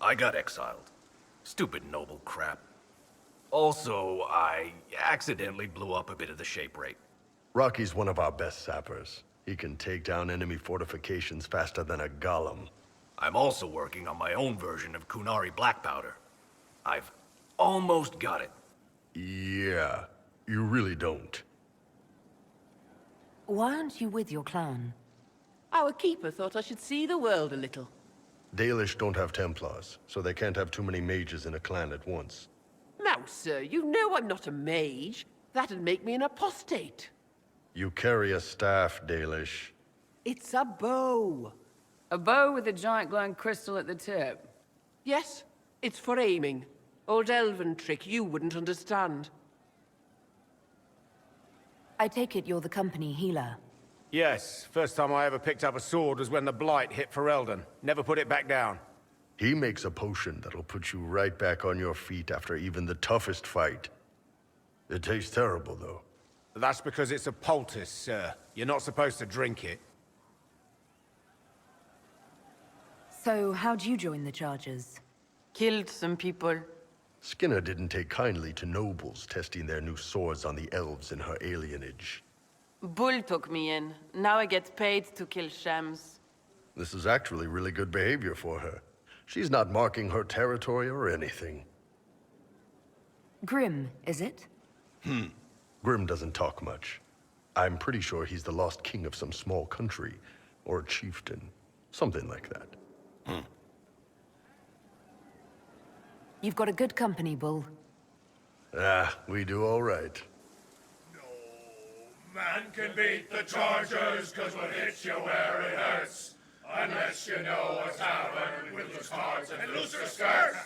Speaker 7: I got exiled. Stupid noble crap. Also, I accidentally blew up a bit of the shape rate.
Speaker 3: Rocky's one of our best sappers. He can take down enemy fortifications faster than a golem.
Speaker 7: I'm also working on my own version of Kunari black powder. I've almost got it.
Speaker 3: Yeah, you really don't.
Speaker 6: Why aren't you with your clan?
Speaker 22: Our keeper thought I should see the world a little.
Speaker 3: Dalish don't have Templars, so they can't have too many mages in a clan at once.
Speaker 22: Now, sir, you know I'm not a mage. That'd make me an apostate.
Speaker 3: You carry a staff, Dalish.
Speaker 22: It's a bow.
Speaker 11: A bow with a giant glowing crystal at the tip.
Speaker 22: Yes, it's for aiming. Old elven trick you wouldn't understand.
Speaker 6: I take it you're the company healer.
Speaker 23: Yes, first time I ever picked up a sword was when the Blight hit Ferelden. Never put it back down.
Speaker 3: He makes a potion that'll put you right back on your feet after even the toughest fight. It tastes terrible, though.
Speaker 23: That's because it's a poultice, sir. You're not supposed to drink it.
Speaker 6: So, how'd you join the Chargers?
Speaker 22: Killed some people.
Speaker 3: Skinner didn't take kindly to nobles testing their new swords on the elves in her alienage.
Speaker 22: Bull took me in. Now I get paid to kill shams.
Speaker 3: This is actually really good behavior for her. She's not marking her territory or anything.
Speaker 6: Grim, is it?
Speaker 3: Grim doesn't talk much. I'm pretty sure he's the lost king of some small country, or chieftain. Something like that.
Speaker 6: You've got a good company, Bull.
Speaker 3: Ah, we do all right.
Speaker 4: Man can beat the Chargers, cause what hits you where it hurts. Unless you know what's happened with loose cards and looser skirts.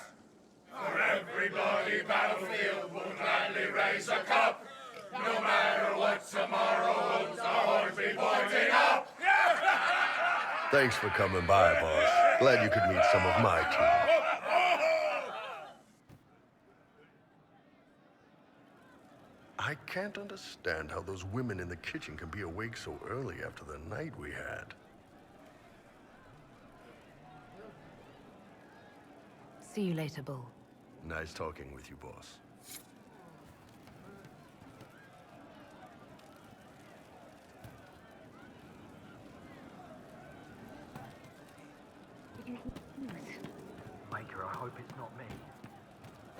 Speaker 4: For every bloody battlefield will gladly raise a cup. No matter what tomorrow holds, our horns be pointing up.
Speaker 3: Thanks for coming by, boss. Glad you could meet some of my team. I can't understand how those women in the kitchen can be awake so early after the night we had.
Speaker 6: See you later, Bull.
Speaker 3: Nice talking with you, boss.
Speaker 8: Maker, I hope it's not me.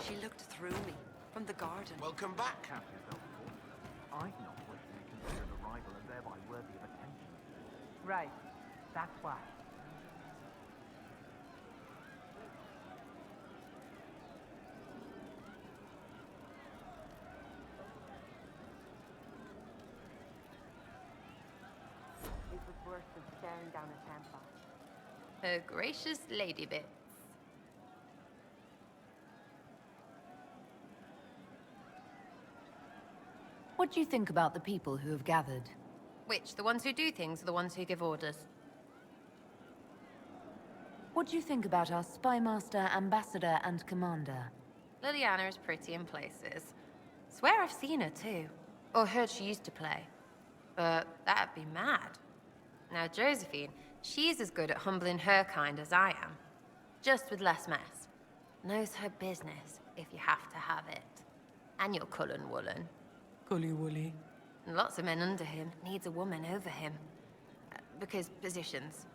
Speaker 9: She looked through me, from the garden.
Speaker 14: Welcome back.
Speaker 8: I've not personally considered a rival and thereby worthy of attention. Right, that's why.
Speaker 12: It was worse than staring down a temple. Her gracious lady bits.
Speaker 6: What do you think about the people who have gathered?
Speaker 12: Which, the ones who do things or the ones who give orders?
Speaker 6: What do you think about our spymaster, ambassador, and commander?
Speaker 12: Liliana is pretty in places. Swear I've seen her too. Or heard she used to play. But that'd be mad. Now Josephine, she's as good at humbling her kind as I am. Just with less mess. Knows her business, if you have to have it. And you're Cullen Woolen.
Speaker 5: Cully Woolly.
Speaker 12: And lots of men under him. Needs a woman over him. Because positions.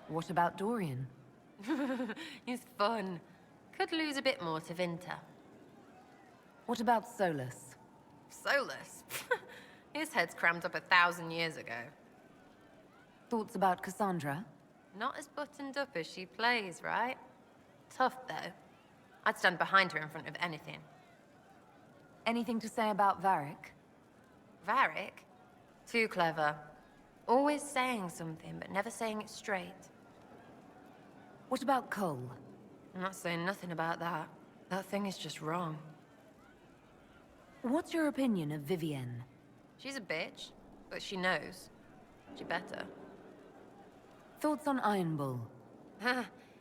Speaker 6: What about Dorian?
Speaker 12: He's fun. Could lose a bit more to Vinter.
Speaker 6: What about Solus?
Speaker 12: Solus? His head's crammed up 1,000 years ago.
Speaker 6: Thoughts about Cassandra?
Speaker 12: Not as buttoned up as she plays, right? Tough, though. I'd stand behind her in front of anything.
Speaker 6: Anything to say about Varric?
Speaker 12: Varric? Too clever. Always saying something, but never saying it straight.
Speaker 6: What about Cole?
Speaker 12: I'm not saying nothing about that. That thing is just wrong.
Speaker 6: What's your opinion of Vivienne?
Speaker 12: She's a bitch, but she knows. She better.
Speaker 6: Thoughts on Iron Bull?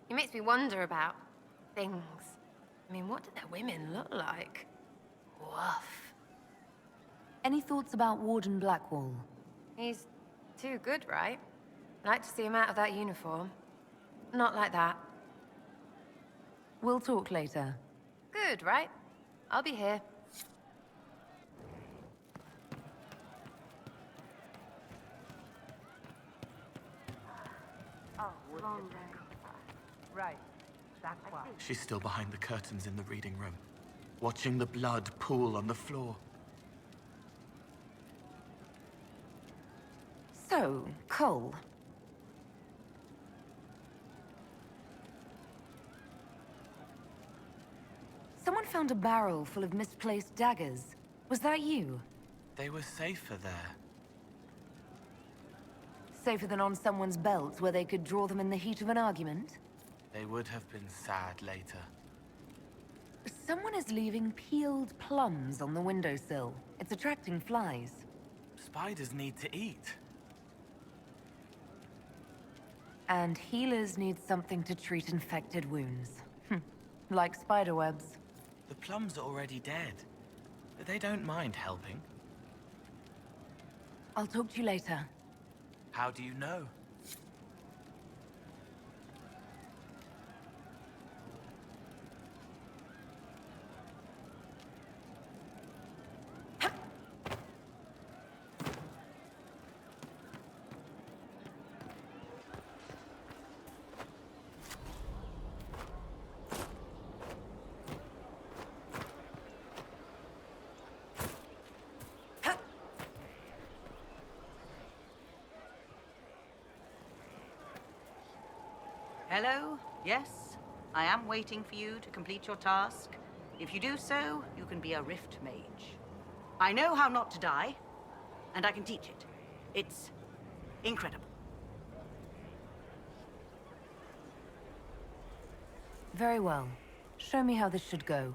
Speaker 12: He makes me wonder about things. I mean, what do their women look like? Woof.
Speaker 6: Any thoughts about Warden Blackwall?
Speaker 12: He's too good, right? I'd like to see him out of that uniform. Not like that.
Speaker 6: We'll talk later.
Speaker 12: Good, right? I'll be here.
Speaker 8: Oh, wrong day. Right, that's why.
Speaker 10: She's still behind the curtains in the reading room, watching the blood pool on the floor.
Speaker 6: So, Cole. Someone found a barrel full of misplaced daggers. Was that you?
Speaker 10: They were safer there.
Speaker 6: Safer than on someone's belt, where they could draw them in the heat of an argument?
Speaker 10: They would have been sad later.
Speaker 6: Someone is leaving peeled plums on the windowsill. It's attracting flies.
Speaker 10: Spiders need to eat.
Speaker 6: And healers need something to treat infected wounds. Like spiderwebs.
Speaker 10: The plums are already dead. But they don't mind helping.
Speaker 6: I'll talk to you later.
Speaker 10: How do you know?
Speaker 13: Hello? Yes? I am waiting for you to complete your task. If you do so, you can be a Rift Mage. I know how not to die, and I can teach it. It's incredible.
Speaker 6: Very well. Show me how this should go.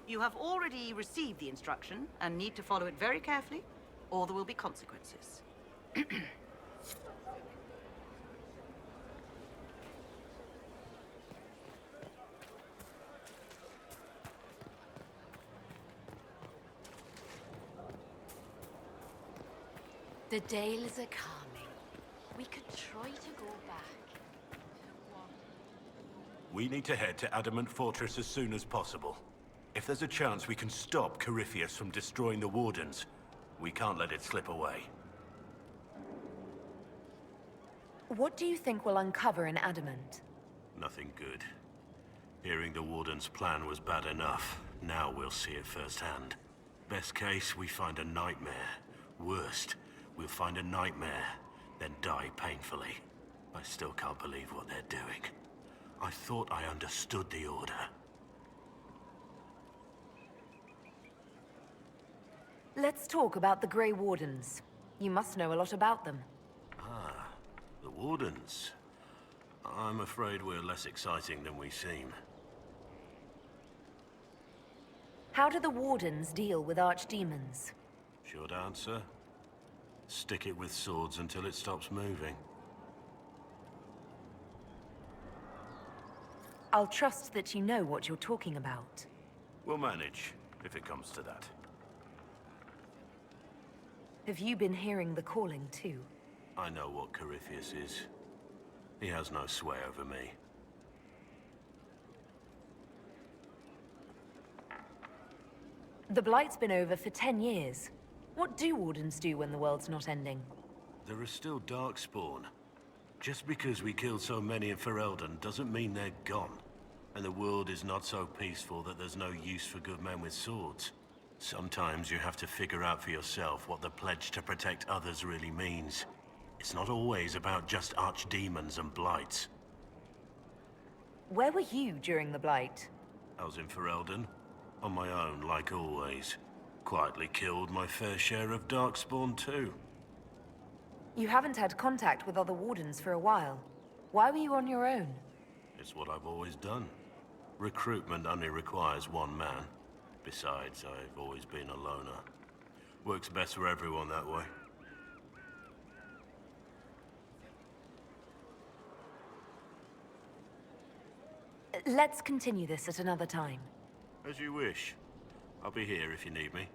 Speaker 13: You have already received the instruction and need to follow it very carefully, or there will be consequences.
Speaker 16: The Dales are coming. We could try to go back.
Speaker 15: We need to head to Adamant Fortress as soon as possible. If there's a chance we can stop Corypheus from destroying the Wardens, we can't let it slip away.
Speaker 6: What do you think we'll uncover in Adamant?
Speaker 15: Nothing good. Hearing the Warden's plan was bad enough. Now we'll see it firsthand. Best case, we find a nightmare. Worst, we'll find a nightmare, then die painfully. I still can't believe what they're doing. I thought I understood the Order.
Speaker 6: Let's talk about the Grey Wardens. You must know a lot about them.
Speaker 15: Ah, the Wardens. I'm afraid we're less exciting than we seem.
Speaker 6: How do the Wardens deal with archdemons?
Speaker 15: Short answer? Stick it with swords until it stops moving.
Speaker 6: I'll trust that you know what you're talking about.
Speaker 15: We'll manage, if it comes to that.
Speaker 6: Have you been hearing the calling too?
Speaker 15: I know what Corypheus is. He has no sway over me.
Speaker 6: The Blight's been over for 10 years. What do Wardens do when the world's not ending?
Speaker 15: There are still Darkspawn. Just because we killed so many in Ferelden doesn't mean they're gone. And the world is not so peaceful that there's no use for good men with swords. Sometimes you have to figure out for yourself what the pledge to protect others really means. It's not always about just archdemons and blights.
Speaker 6: Where were you during the Blight?
Speaker 15: I was in Ferelden, on my own like always. Quietly killed my fair share of Darkspawn too.
Speaker 6: You haven't had contact with other Wardens for a while. Why were you on your own?
Speaker 15: It's what I've always done. Recruitment only requires one man. Besides, I've always been a loner. Works best for everyone that way.
Speaker 6: Let's continue this at another time.
Speaker 15: As you wish. I'll be here if you need me.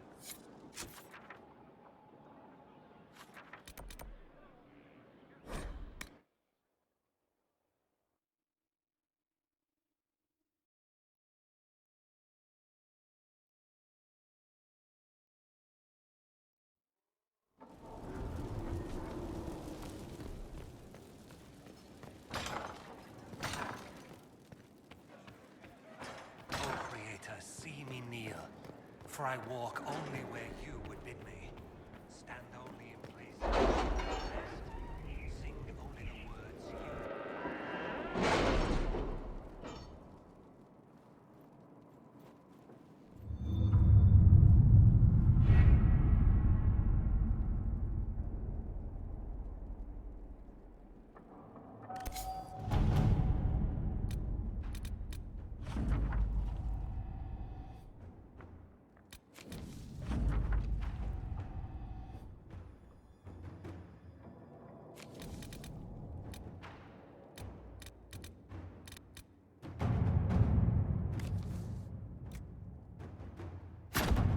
Speaker 20: For I walk only where you would bid me. Stand only in place. Sing only the words you...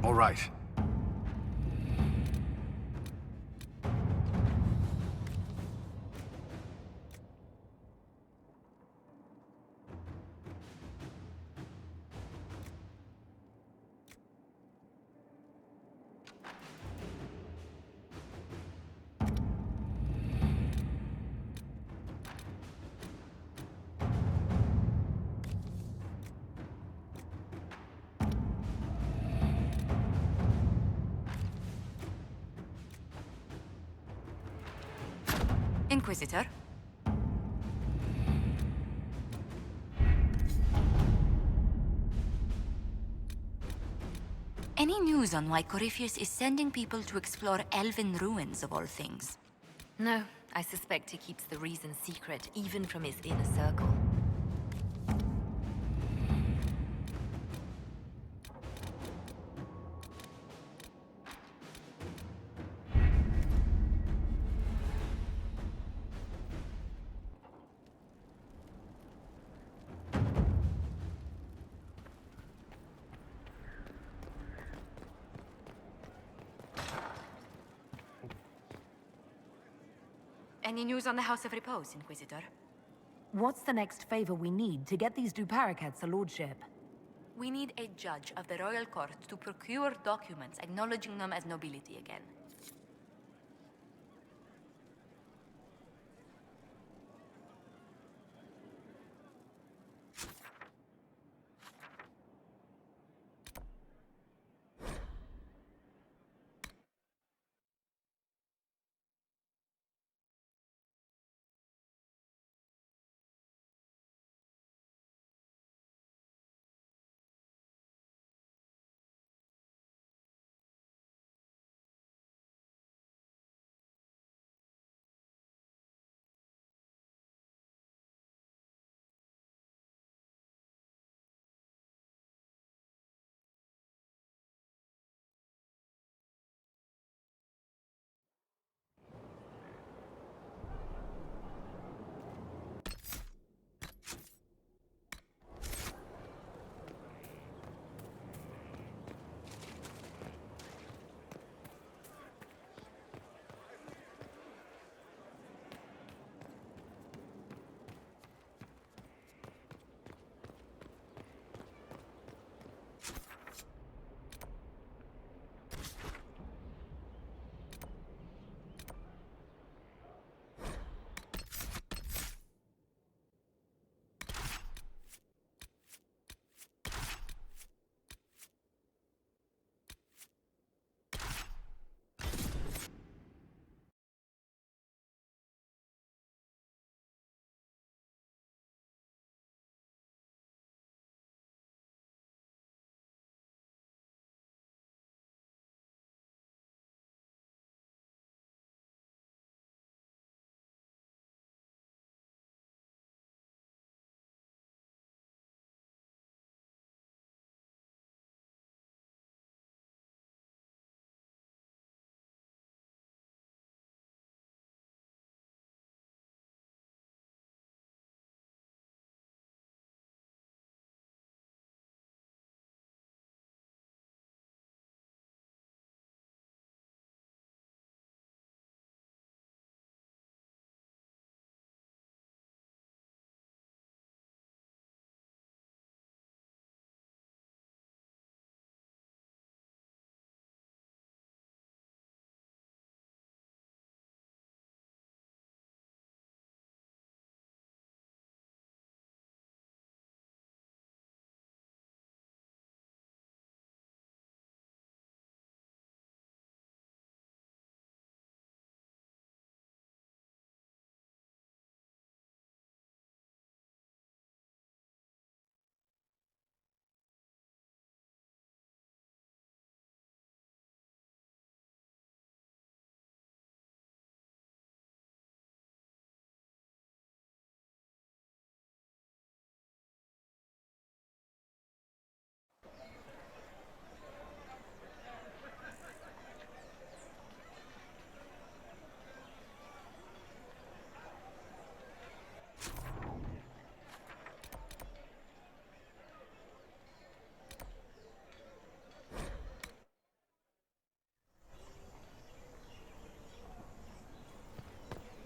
Speaker 17: All right.
Speaker 12: Inquisitor? news on why Corypheus is sending people to explore elven ruins of all things?
Speaker 16: No, I suspect he keeps the reason secret, even from his inner circle.
Speaker 12: Any news on the House of Repose, Inquisitor?
Speaker 6: What's the next favor we need to get these duplicates a lordship?
Speaker 12: We need a judge of the royal court to procure documents acknowledging them as nobility again.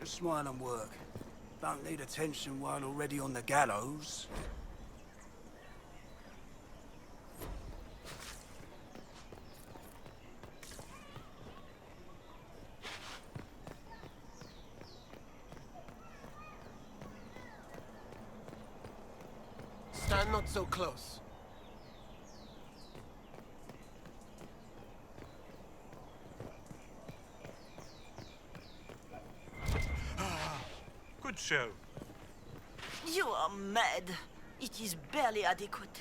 Speaker 1: Just smile and work. Don't need attention while already on the gallows.
Speaker 18: Stand not so close.
Speaker 20: Good show.
Speaker 9: You are mad. It is barely adequate.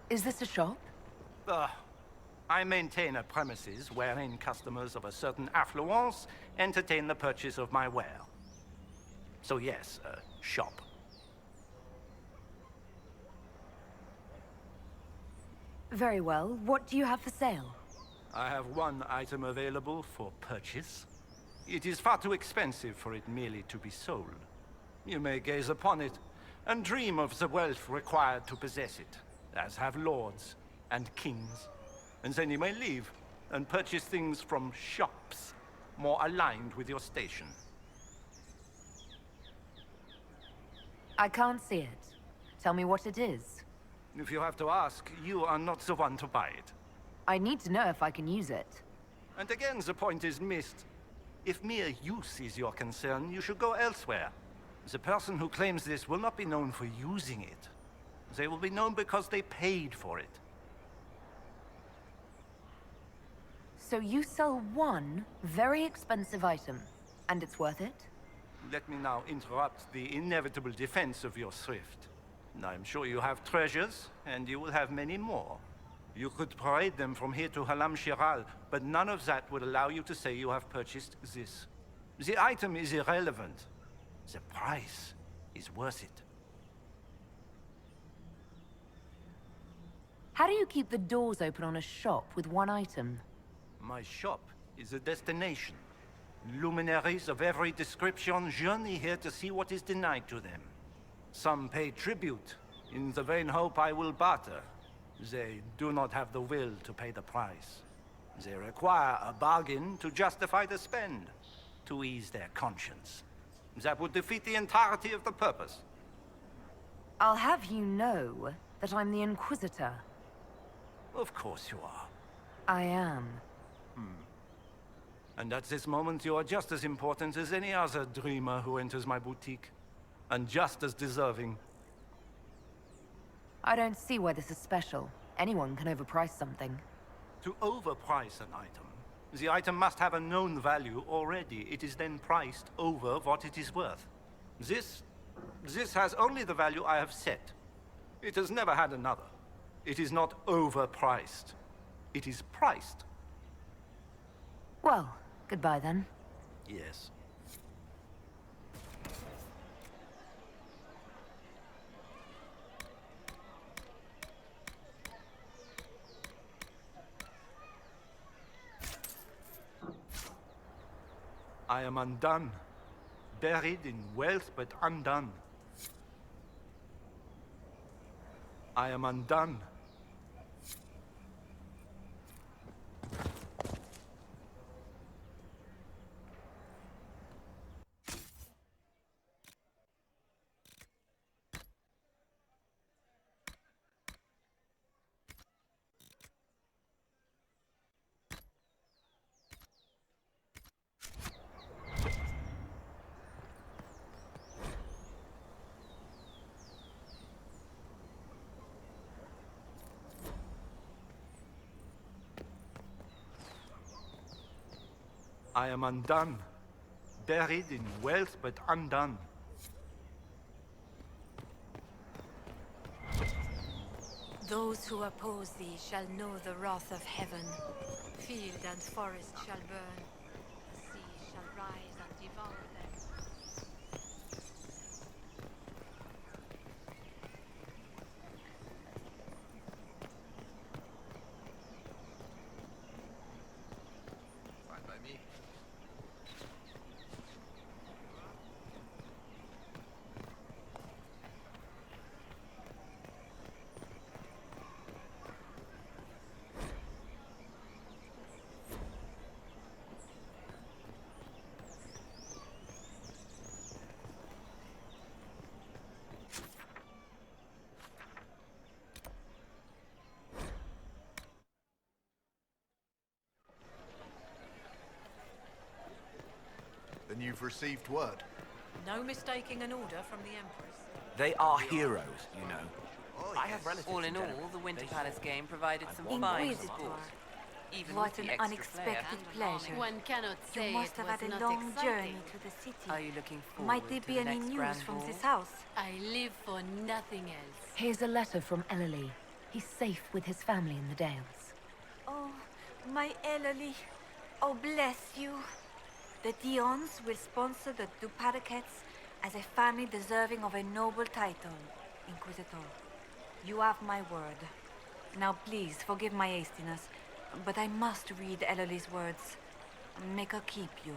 Speaker 6: Is this a shop?
Speaker 2: I maintain a premises wherein customers of a certain affluence entertain the purchase of my ware. So yes, a shop.
Speaker 6: Very well. What do you have for sale?
Speaker 2: I have one item available for purchase. It is far too expensive for it merely to be sold. You may gaze upon it and dream of the wealth required to possess it, as have lords and kings. And then you may leave and purchase things from shops more aligned with your station.
Speaker 6: I can't see it. Tell me what it is.
Speaker 2: If you have to ask, you are not the one to buy it.
Speaker 6: I need to know if I can use it.
Speaker 2: And again, the point is missed. If mere use is your concern, you should go elsewhere. The person who claims this will not be known for using it. They will be known because they paid for it.
Speaker 6: So you sell one very expensive item, and it's worth it?
Speaker 2: Let me now interrupt the inevitable defense of your thrift. I'm sure you have treasures, and you will have many more. You could parade them from here to Halam Shiral, but none of that would allow you to say you have purchased this. The item is irrelevant. The price is worth it.
Speaker 6: How do you keep the doors open on a shop with one item?
Speaker 2: My shop is a destination. Luminaries of every description journey here to see what is denied to them. Some pay tribute, in the vain hope I will barter. They do not have the will to pay the price. They require a bargain to justify the spend, to ease their conscience. That would defeat the entirety of the purpose.
Speaker 6: I'll have you know that I'm the Inquisitor.
Speaker 2: Of course you are.
Speaker 6: I am.
Speaker 2: And at this moment you are just as important as any other dreamer who enters my boutique. And just as deserving.
Speaker 6: I don't see why this is special. Anyone can overprice something.
Speaker 2: To overprice an item, the item must have a known value already. It is then priced over what it is worth. This has only the value I have set. It has never had another. It is not overpriced. It is priced.
Speaker 6: Well, goodbye then.
Speaker 2: Yes. I am undone. Buried in wealth, but undone. I am undone. I am undone. Buried in wealth, but undone.
Speaker 5: Those who oppose thee shall know the wrath of heaven. Field and forest shall burn. The sea shall rise and devour them.
Speaker 19: Fine by me. Then you've received word.
Speaker 21: No mistaking an order from the Empress.
Speaker 7: They are heroes, you know. I have relatives
Speaker 24: All in all, the Winter Palace game provided some fine support.
Speaker 11: even
Speaker 5: What
Speaker 11: with the
Speaker 5: an
Speaker 11: extra
Speaker 5: unexpected
Speaker 11: flair.
Speaker 5: pleasure.
Speaker 11: One cannot say
Speaker 5: You must
Speaker 11: it
Speaker 5: have
Speaker 11: was
Speaker 5: had a
Speaker 11: not
Speaker 5: long
Speaker 11: exciting.
Speaker 5: journey to the city.
Speaker 11: Are you looking forward
Speaker 5: Might there
Speaker 11: to
Speaker 5: be
Speaker 11: the
Speaker 5: any
Speaker 11: next
Speaker 5: news
Speaker 11: grand
Speaker 5: from
Speaker 11: ball?
Speaker 5: this house?
Speaker 11: I live for nothing else.
Speaker 6: Here's a letter from Ellery. He's safe with his family in the Dales.
Speaker 5: Oh, my Ellery. Oh, bless you. The Dions will sponsor the Duparakets as a family deserving of a noble title, Inquisitor. You have my word. Now please, forgive my hastiness, but I must read Ellery's words. Make her keep you.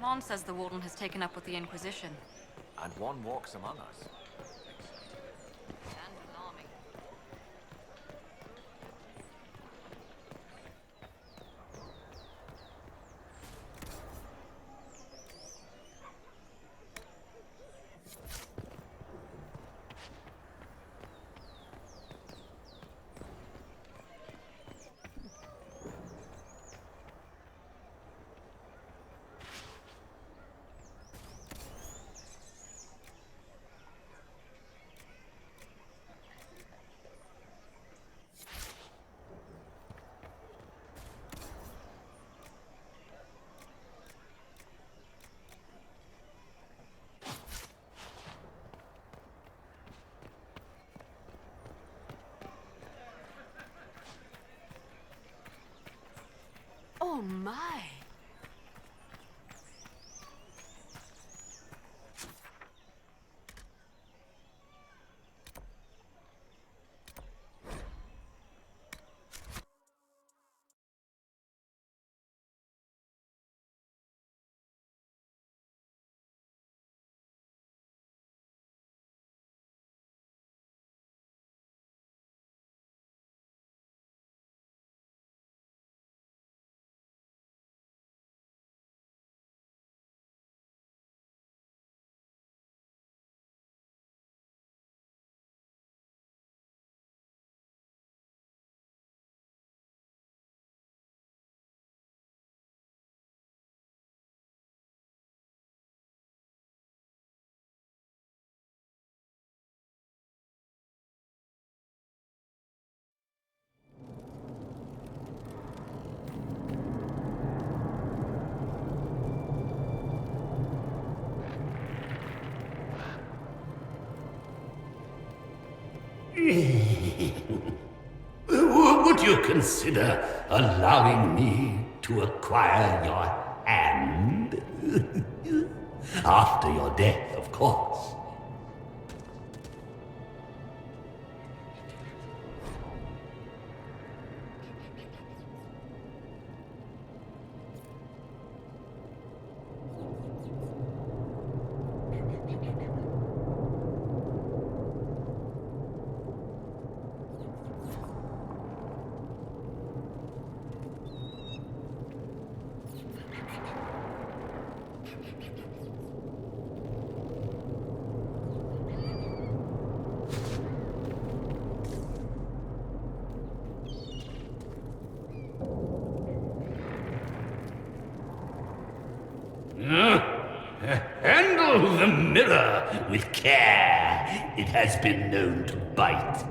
Speaker 12: Mon says the Warden has taken up with the Inquisition.
Speaker 14: And one walks among us.
Speaker 11: Oh my!
Speaker 22: Would you consider allowing me to acquire your hand? After your death, of course. Handle the mirror with care. It has been known to bite.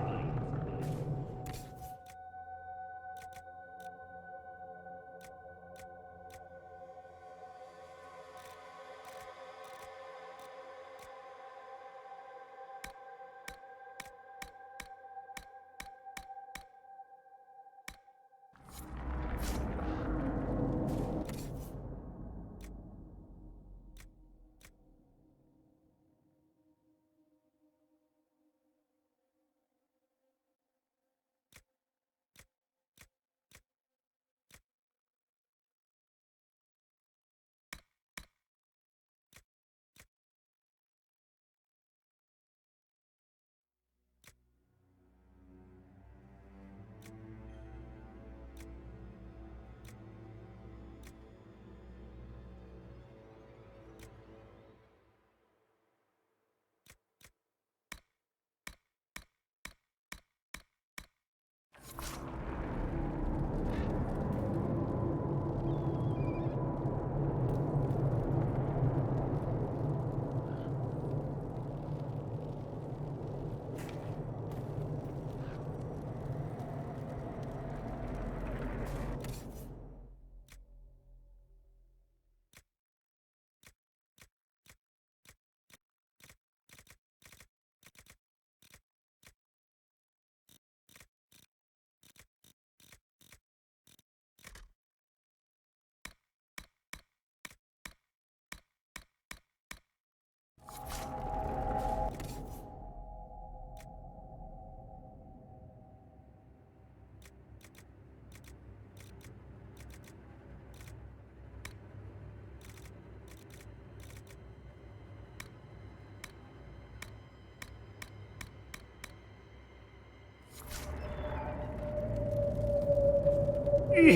Speaker 22: Would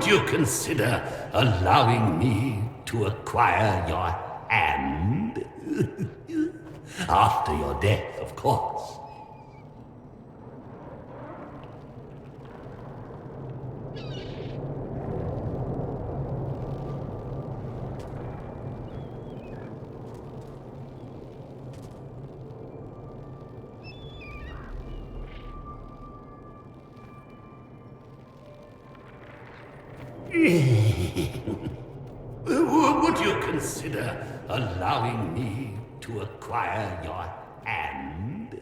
Speaker 22: you consider allowing me to acquire your hand? After your death, of course. Would you consider allowing me to acquire your hand?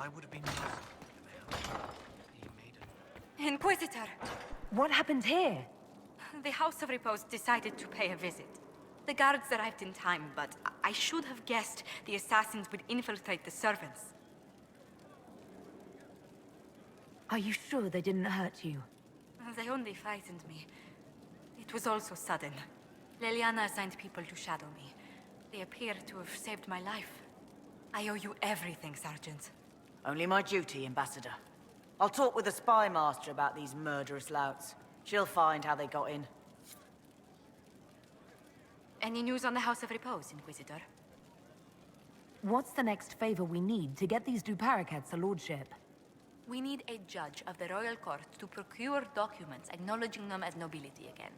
Speaker 20: I would have been
Speaker 12: Inquisitor!
Speaker 6: What happened here?
Speaker 12: The House of Repose decided to pay a visit. The guards arrived in time, but I should have guessed the assassins would infiltrate the servants.
Speaker 6: Are you sure they didn't hurt you?
Speaker 12: They only frightened me. It was all so sudden. Leliana assigned people to shadow me. They appear to have saved my life. I owe you everything, Sergeant.
Speaker 13: Only my duty, Ambassador. I'll talk with the spy master about these murderous louts. She'll find how they got in.
Speaker 12: Any news on the House of Repose, Inquisitor?
Speaker 6: What's the next favor we need to get these Duparacats a lordship?
Speaker 12: We need a judge of the royal court to procure documents acknowledging them as nobility again.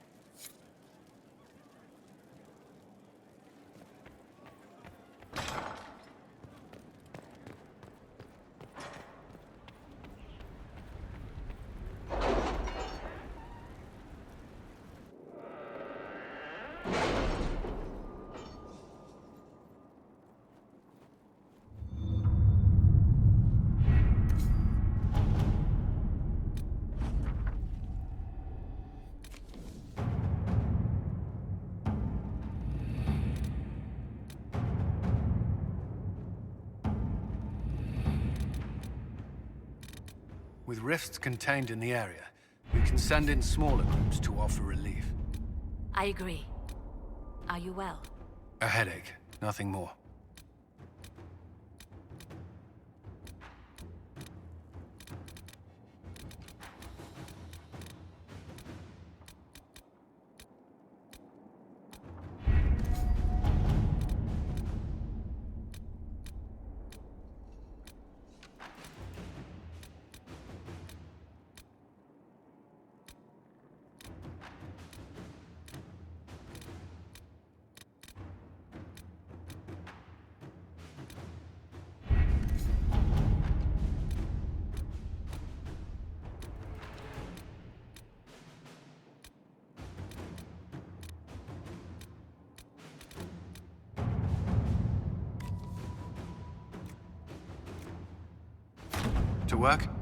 Speaker 17: With rifts contained in the area, we can send in smaller groups to offer relief.
Speaker 16: I agree. Are you well?
Speaker 17: A headache, nothing more. To work?